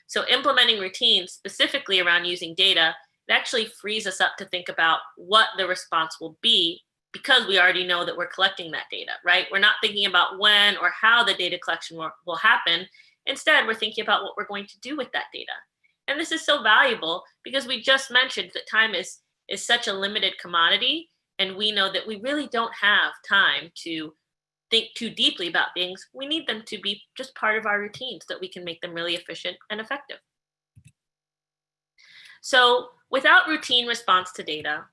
So implementing routines specifically around using data, it actually frees us up to think about what the response will be because we already know that we're collecting that data, right? We're not thinking about when or how the data collection will happen. Instead, we're thinking about what we're going to do with that data. And this is so valuable because we just mentioned that time is such a limited commodity, and we know that we really don't have time to think too deeply about things. We need them to be just part of our routine so that we can make them really efficient and effective. So without routine response to data,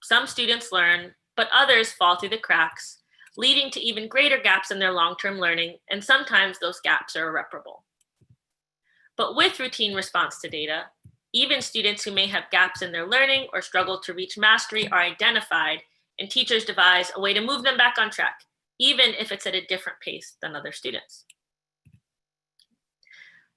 some students learn, but others fall through the cracks, leading to even greater gaps in their long-term learning, and sometimes those gaps are irreparable. But with routine response to data, even students who may have gaps in their learning or struggle to reach mastery are identified, and teachers devise a way to move them back on track, even if it's at a different pace than other students.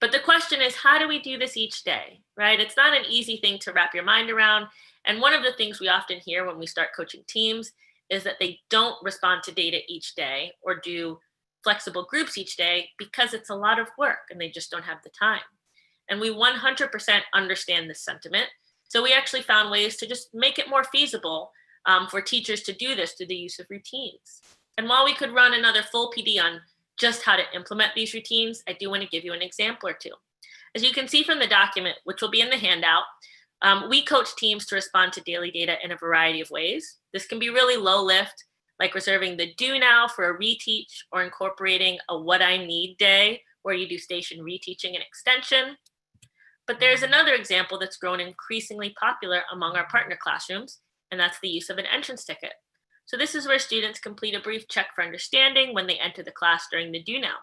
But the question is, how do we do this each day, right? It's not an easy thing to wrap your mind around. And one of the things we often hear when we start coaching teams is that they don't respond to data each day or do flexible groups each day because it's a lot of work and they just don't have the time. And we 100% understand this sentiment. So we actually found ways to just make it more feasible for teachers to do this through the use of routines. And while we could run another full PD on just how to implement these routines, I do want to give you an example or two. As you can see from the document, which will be in the handout, we coach teams to respond to daily data in a variety of ways. This can be really low lift, like reserving the do now for a reteach or incorporating a what I need day where you do station reteaching and extension. But there's another example that's grown increasingly popular among our partner classrooms, and that's the use of an entrance ticket. So this is where students complete a brief check for understanding when they enter the class during the do now.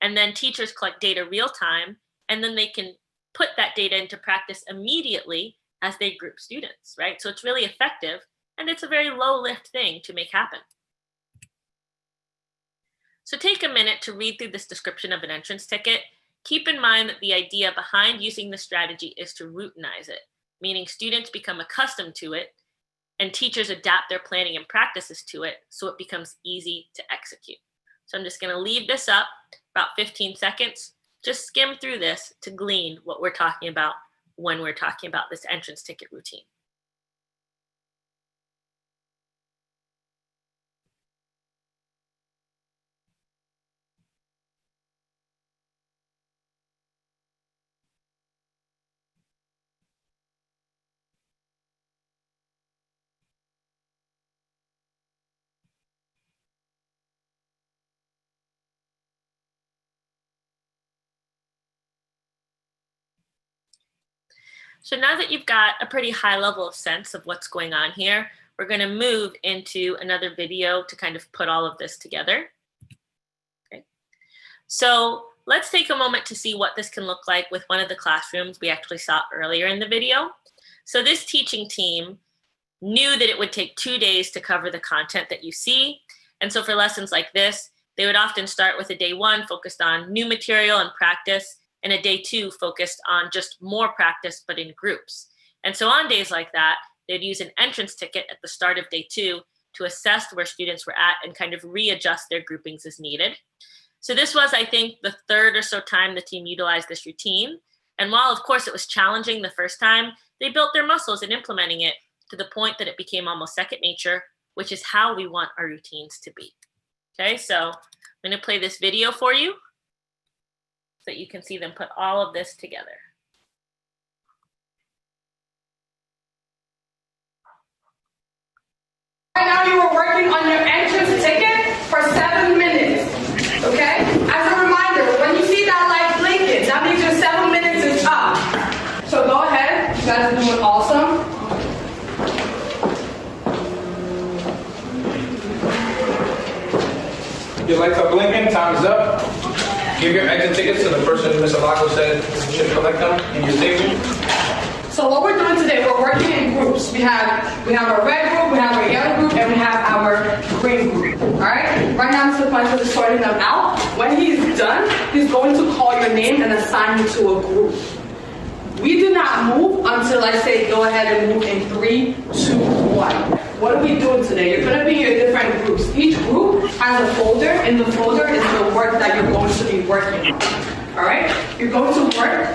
And then teachers collect data real time, and then they can put that data into practice immediately as they group students, right? So it's really effective, and it's a very low lift thing to make happen. So take a minute to read through this description of an entrance ticket. Keep in mind that the idea behind using this strategy is to routinize it, meaning students become accustomed to it and teachers adapt their planning and practices to it so it becomes easy to execute. So I'm just going to leave this up about 15 seconds. Just skim through this to glean what we're talking about when we're talking about this entrance ticket routine. So now that you've got a pretty high level of sense of what's going on here, we're going to move into another video to kind of put all of this together. Okay. So let's take a moment to see what this can look like with one of the classrooms we actually saw earlier in the video. So this teaching team knew that it would take 2 days to cover the content that you see. And so for lessons like this, they would often start with a day 1 focused on new material and practice, and a day 2 focused on just more practice, but in groups. And so on days like that, they'd use an entrance ticket at the start of day 2 to assess where students were at and kind of readjust their groupings as needed. So this was, I think, the 3rd or so time the team utilized this routine. And while, of course, it was challenging the first time, they built their muscles in implementing it to the point that it became almost second nature, which is how we want our routines to be. Okay, so I'm going to play this video for you so that you can see them put all of this together. Right now you are working on your entrance ticket for 7 minutes, okay? As a reminder, when you see that light blinking, that means your 7 minutes is up. So go ahead, you guys are doing awesome. Your lights are blinking, time is up. Give your exit tickets to the person Mr. Lago said should collect them in your station. So what we're doing today, we're working in groups. We have a red group, we have a yellow group, and we have our green group. All right? Right now, Mr. Fuentes is sorting them out. When he's done, he's going to call your name and assign you to a group. We do not move until I say go ahead and move in 3, 2, 1. What are we doing today? You're going to be in your different groups. Each group has a folder. In the folder is the work that you're going to be working on. All right? You're going to work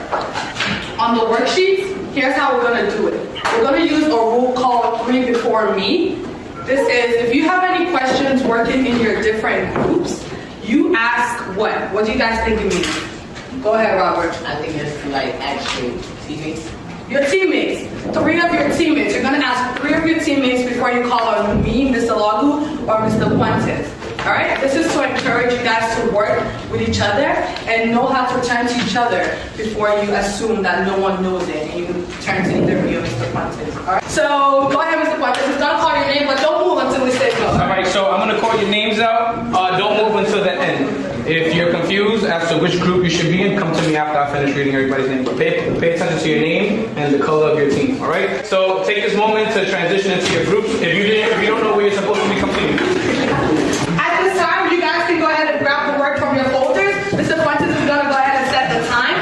on the worksheets. Here's how we're going to do it. We're going to use a rule called 3 before me. This is if you have any questions working in your different groups, you ask what? What do you guys think it means? Go ahead, Robert. I think it's like actually teammates. Your teammates. 3 of your teammates. You're going to ask 3 of your teammates before you call on me, Mr. Lagu, or Mr. Fuentes. All right? This is to encourage you guys to work with each other and know how to turn to each other before you assume that no one knows it and you turn to either me or Mr. Fuentes. All right? So go ahead, Mr. Fuentes. It's going to call your name, but don't move until we say go. All right, so I'm going to call your names out. Don't move until the end. If you're confused as to which group you should be in, come to me after I finish reading everybody's name. But pay attention to your name and the color of your team, all right? So take this moment to transition into your groups. If you don't know where you're supposed to be, continue. At this time, you guys can go ahead and grab the work from your folders. Mr. Fuentes is going to go ahead and set the time.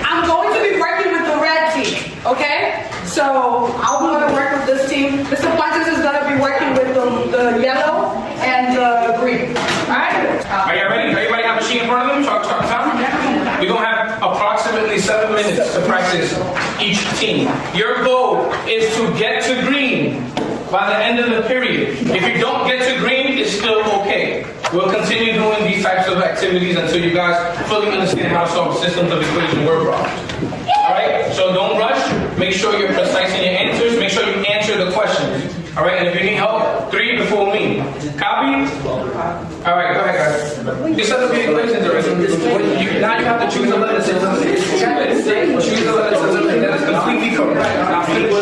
I'm going to be working with the red team, okay? So I'm going to work with this team. Mr. Fuentes is going to be working with the yellow and the green, all right? Are you ready? Everybody have a sheet in front of them? Talk time. We're going to have approximately 7 minutes to practice each team. Your goal is to get to green by the end of the period. If you don't get to green, it's still okay. We'll continue doing these types of activities until you guys fully understand how to solve systems of equation word problems. All right? So don't rush. Make sure you're precise in your answers. Make sure you answer the questions. All right? And if you need help, 3 before me. Copy? All right, go ahead, guys. You set up the equations already. Now you have to choose a letter to eliminate. Choose a letter to eliminate. That is completely correct. Now finish.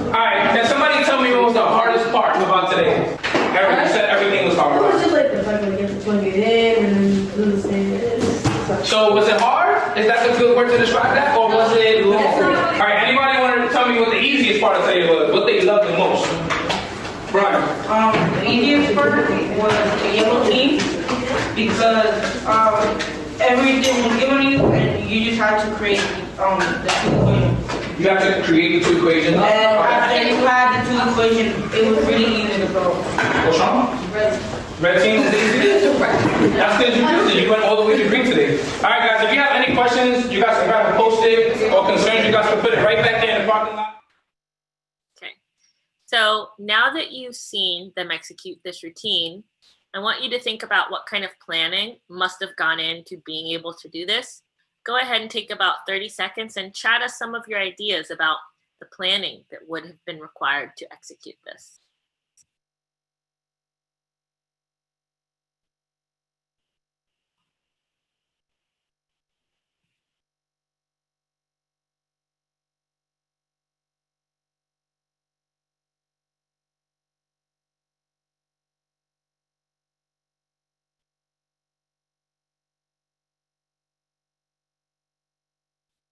Alright, can somebody tell me what was the hardest part about today? Eric, you said everything was hard. So was it hard? Is that a good word to describe that? Or was it long? Alright, anybody want to tell me what the easiest part of today was? What they loved the most? Brian. The easiest part was the yellow team because everything was given to you and you just had to create the 2 equations. You have to create the 2 equations. And after you had the 2 equations, it was really easy to go. What's wrong? Red team is easy? That's because you did it. You went all the way to green today. Alright guys, if you have any questions, you guys can grab a post-it or concerns, you guys can put it right back there in the parking lot. Okay. So now that you've seen them execute this routine, I want you to think about what kind of planning must have gone into being able to do this. Go ahead and take about 30 seconds and chat us some of your ideas about the planning that would have been required to execute this.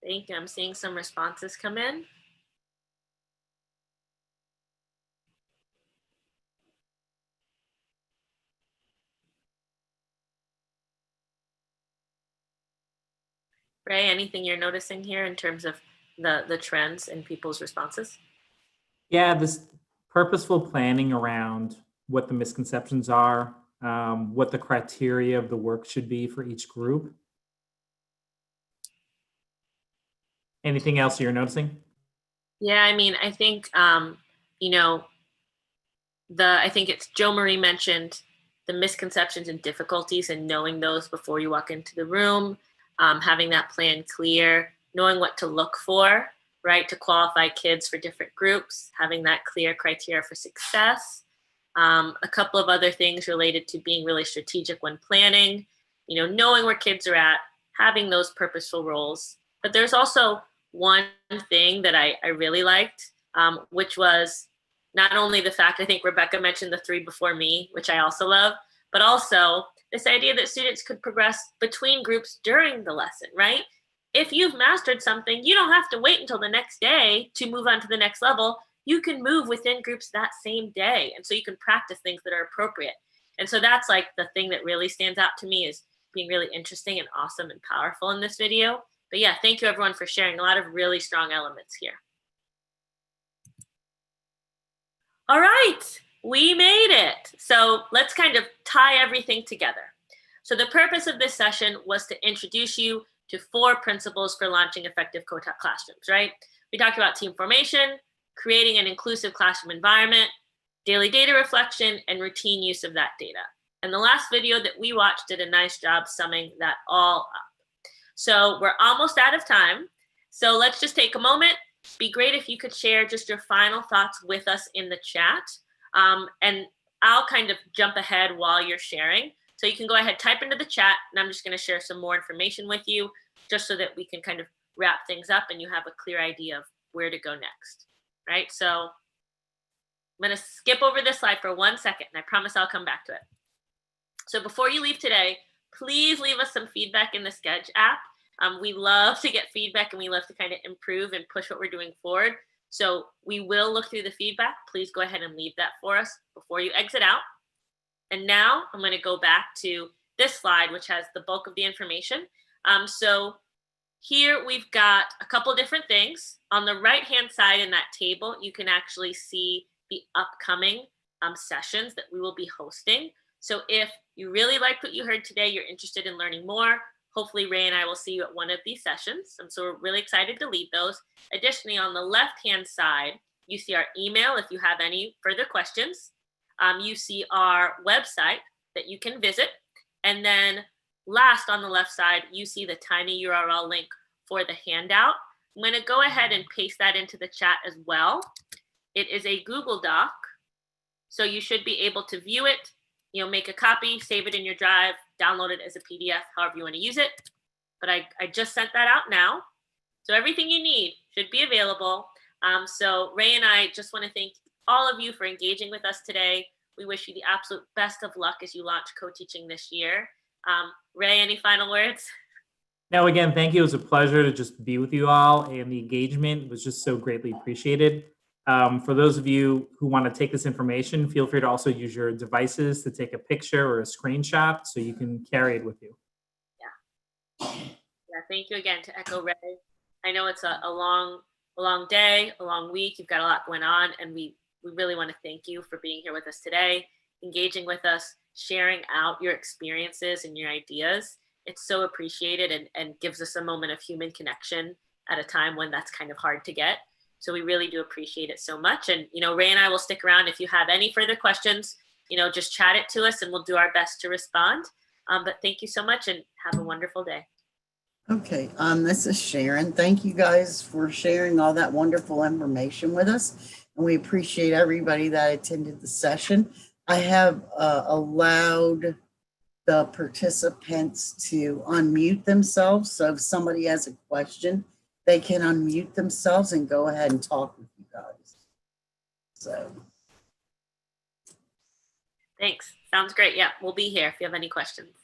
Thank you. I'm seeing some responses come in. Ray, anything you're noticing here in terms of the trends in people's responses? Yeah, this purposeful planning around what the misconceptions are, what the criteria of the work should be for each group. Anything else you're noticing? Yeah, I mean, I think, you know, I think it's Joe Marie mentioned the misconceptions and difficulties and knowing those before you walk into the room, having that plan clear, knowing what to look for, right, to qualify kids for different groups, having that clear criteria for success. A couple of other things related to being really strategic when planning, you know, knowing where kids are at, having those purposeful roles. But there's also one thing that I really liked, which was not only the fact, I think Rebecca mentioned the 3 before me, which I also love, but also this idea that students could progress between groups during the lesson, right? If you've mastered something, you don't have to wait until the next day to move on to the next level. You can move within groups that same day. And so you can practice things that are appropriate. And so that's like the thing that really stands out to me is being really interesting and awesome and powerful in this video. But yeah, thank you everyone for sharing a lot of really strong elements here. All right, we made it. So let's kind of tie everything together. So the purpose of this session was to introduce you to 4 principles for launching effective co-taught classrooms, right? We talked about team formation, creating an inclusive classroom environment, daily data reflection, and routine use of that data. And the last video that we watched did a nice job summing that all up. So we're almost out of time. So let's just take a moment. Be great if you could share just your final thoughts with us in the chat. And I'll kind of jump ahead while you're sharing. So you can go ahead, type into the chat, and I'm just going to share some more information with you just so that we can kind of wrap things up and you have a clear idea of where to go next, right? So I'm going to skip over this slide for 1 second, and I promise I'll come back to it. So before you leave today, please leave us some feedback in the Sketch app. We love to get feedback and we love to kind of improve and push what we're doing forward. So we will look through the feedback. Please go ahead and leave that for us before you exit out. And now I'm going to go back to this slide, which has the bulk of the information. So here we've got a couple different things. On the right-hand side in that table, you can actually see the upcoming sessions that we will be hosting. So if you really liked what you heard today, you're interested in learning more, hopefully Ray and I will see you at one of these sessions. So we're really excited to lead those. Additionally, on the left-hand side, you see our email if you have any further questions. You see our website that you can visit. And then last on the left side, you see the tiny URL link for the handout. I'm going to go ahead and paste that into the chat as well. It is a Google Doc, so you should be able to view it, make a copy, save it in your drive, download it as a PDF, however you want to use it. But I just sent that out now. So everything you need should be available. So Ray and I just want to thank all of you for engaging with us today. We wish you the absolute best of luck as you launch co-teaching this year. Ray, any final words? No, again, thank you. It was a pleasure to just be with you all, and the engagement was just so greatly appreciated. For those of you who want to take this information, feel free to also use your devices to take a picture or a screenshot so you can carry it with you. Yeah, thank you again to echo Ray. I know it's a long day, a long week. You've got a lot going on, and we really want to thank you for being here with us today, engaging with us, sharing out your experiences and your ideas. It's so appreciated and gives us a moment of human connection at a time when that's kind of hard to get. So we really do appreciate it so much. And, Ray and I will stick around if you have any further questions, just chat it to us and we'll do our best to respond. But thank you so much and have a wonderful day. Okay, this is Sharon. Thank you guys for sharing all that wonderful information with us. And we appreciate everybody that attended the session. I have allowed the participants to unmute themselves. So if somebody has a question, they can unmute themselves and go ahead and talk with you guys. So. Thanks. Sounds great. Yeah, we'll be here if you have any questions.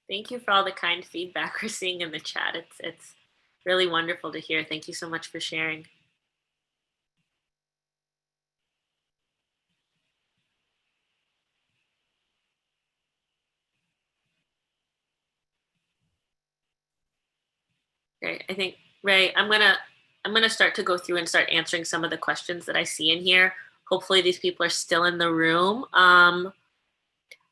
Thank you for all the kind feedback we're seeing in the chat. It's really wonderful to hear. Thank you so much for sharing. Great. I think, Ray, I'm gonna start to go through and start answering some of the questions that I see in here. Hopefully these people are still in the room.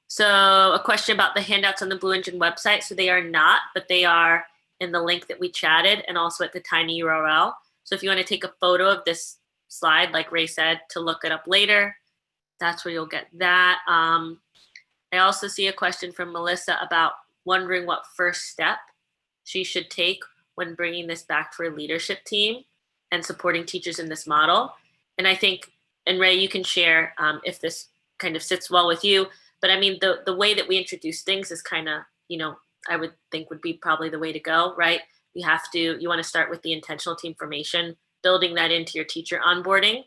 So a question about the handouts on the Blue Engine website. So they are not, but they are in the link that we chatted and also at the tiny URL. So if you want to take a photo of this slide, like Ray said, to look it up later, that's where you'll get that. I also see a question from Melissa about wondering what first step she should take when bringing this back for a leadership team and supporting teachers in this model. And I think, and Ray, you can share if this kind of sits well with you, but I mean, the way that we introduce things is kind of, you know, I would think would be probably the way to go, right? You want to start with the intentional team formation, building that into your teacher onboarding,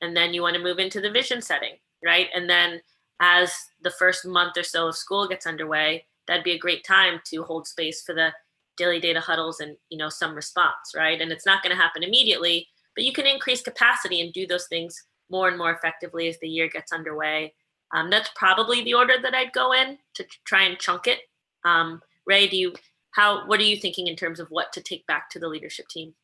and then you want to move into the vision setting, right? And then as the first month or so of school gets underway, that'd be a great time to hold space for the daily data huddles and, you know, some response, right? And it's not going to happen immediately, but you can increase capacity and do those things more and more effectively as the year gets underway. That's probably the order that I'd go in to try and chunk it. Ray, what are you thinking in terms of what to take back to the leadership team?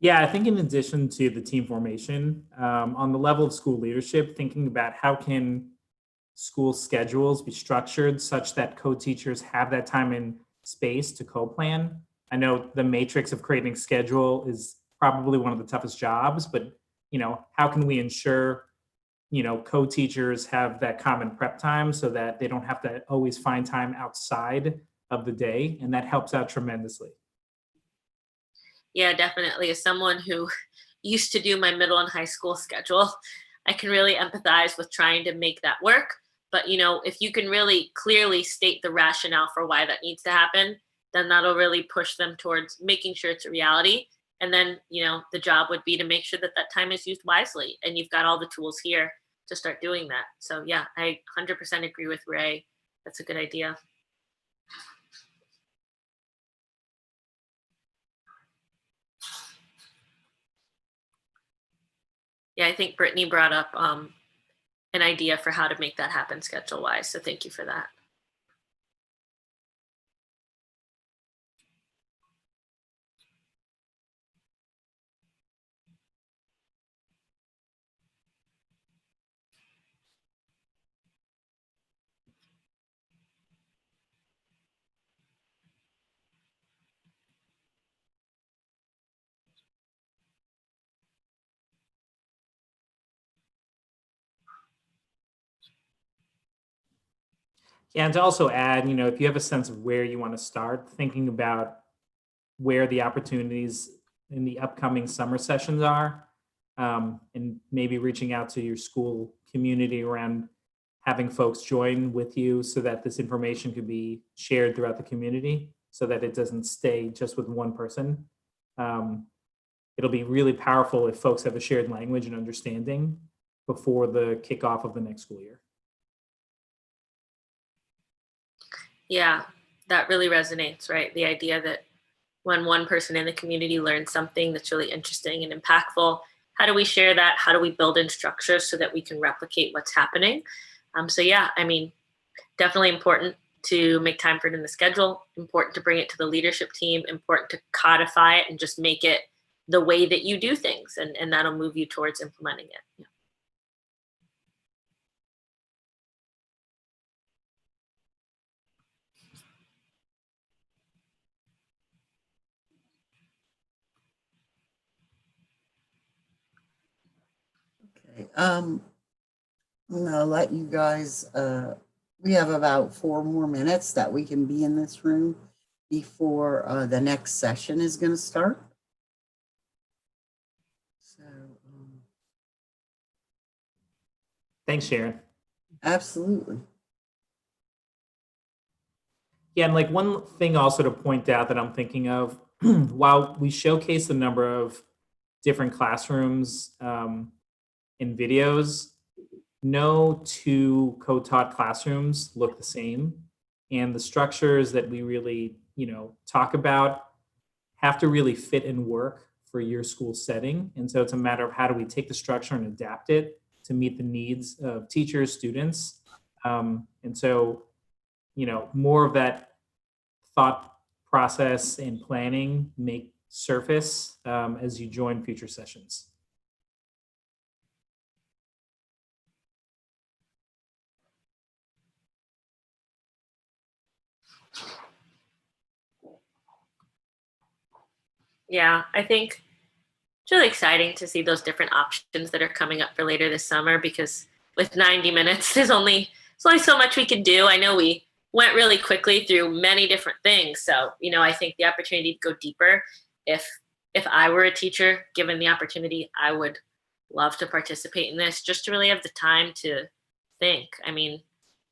Yeah, I think in addition to the team formation, on the level of school leadership, thinking about how can school schedules be structured such that co-teachers have that time and space to co-plan. I know the matrix of creating schedule is probably one of the toughest jobs, but you know, how can we ensure, you know, co-teachers have that common prep time so that they don't have to always find time outside of the day, and that helps out tremendously. Yeah, definitely. As someone who used to do my middle and high school schedule, I can really empathize with trying to make that work. But, you know, if you can really clearly state the rationale for why that needs to happen, then that'll really push them towards making sure it's a reality. And then, you know, the job would be to make sure that that time is used wisely. And you've got all the tools here to start doing that. So yeah, I 100% agree with Ray. That's a good idea. Yeah, I think Brittany brought up an idea for how to make that happen schedule wise. So thank you for that. Yeah, and to also add, you know, if you have a sense of where you want to start, thinking about where the opportunities in the upcoming summer sessions are, and maybe reaching out to your school community around having folks join with you so that this information could be shared throughout the community so that it doesn't stay just with one person. It'll be really powerful if folks have a shared language and understanding before the kickoff of the next school year. Yeah, that really resonates, right? The idea that when one person in the community learns something that's really interesting and impactful, how do we share that? How do we build in structures so that we can replicate what's happening? So yeah, I mean, definitely important to make time for it in the schedule, important to bring it to the leadership team, important to codify it and just make it the way that you do things, and that'll move you towards implementing it. Yeah. Okay, I'm gonna let you guys, we have about 4 more minutes that we can be in this room before the next session is gonna start. So, Thanks, Sharon. absolutely. Yeah, and like one thing also to point out that I'm thinking of, while we showcase the number of different classrooms in videos, no two co-taught classrooms look the same. and the structures that we really, talk about have to really fit and work for your school setting. And so it's a matter of how do we take the structure and adapt it to meet the needs of teachers, students. And so, more of that thought process and planning make surface as you join future sessions. Yeah, I think it's really exciting to see those different options that are coming up for later this summer, because with 90 minutes, there's only so much we can do. I know we went really quickly through many different things. So, I think the opportunity to go deeper, if I were a teacher given the opportunity, I would love to participate in this just to really have the time to think. I mean,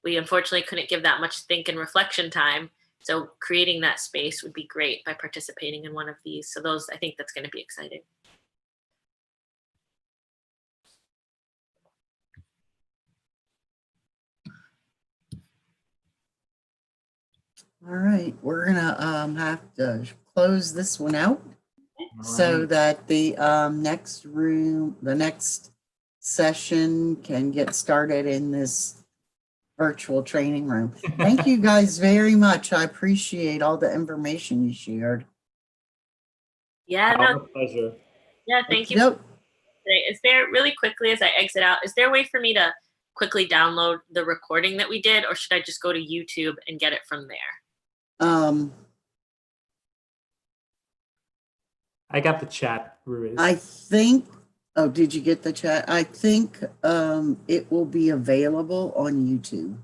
we unfortunately couldn't give that much think and reflection time. So creating that space would be great by participating in one of these. So I think that's going to be exciting. All right, we're gonna have to close this one out so that the next session can get started in this virtual training room. Thank you guys very much. I appreciate all the information you shared. Yeah, Our pleasure. Yeah, thank you. Is there, really quickly as I exit out, is there a way for me to quickly download the recording that we did, or should I just go to YouTube and get it from there? I got the chat, Ruiz. I think, oh, did you get the chat? I think it will be available on YouTube.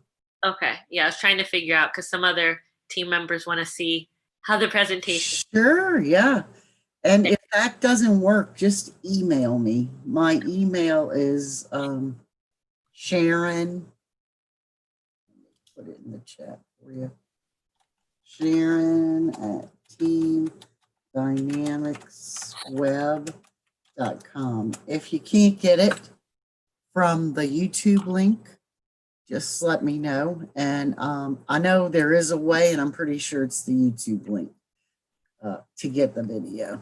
Okay. Yeah, I was trying to figure out because some other team members want to see how the presentation. Sure, yeah. And if that doesn't work, just email me. My email is Sharon. Put it in the chat for you. Sharon at teamdynamicsweb.com. If you can't get it from the YouTube link, just let me know. And I know there is a way, and I'm pretty sure it's the YouTube link to get the video.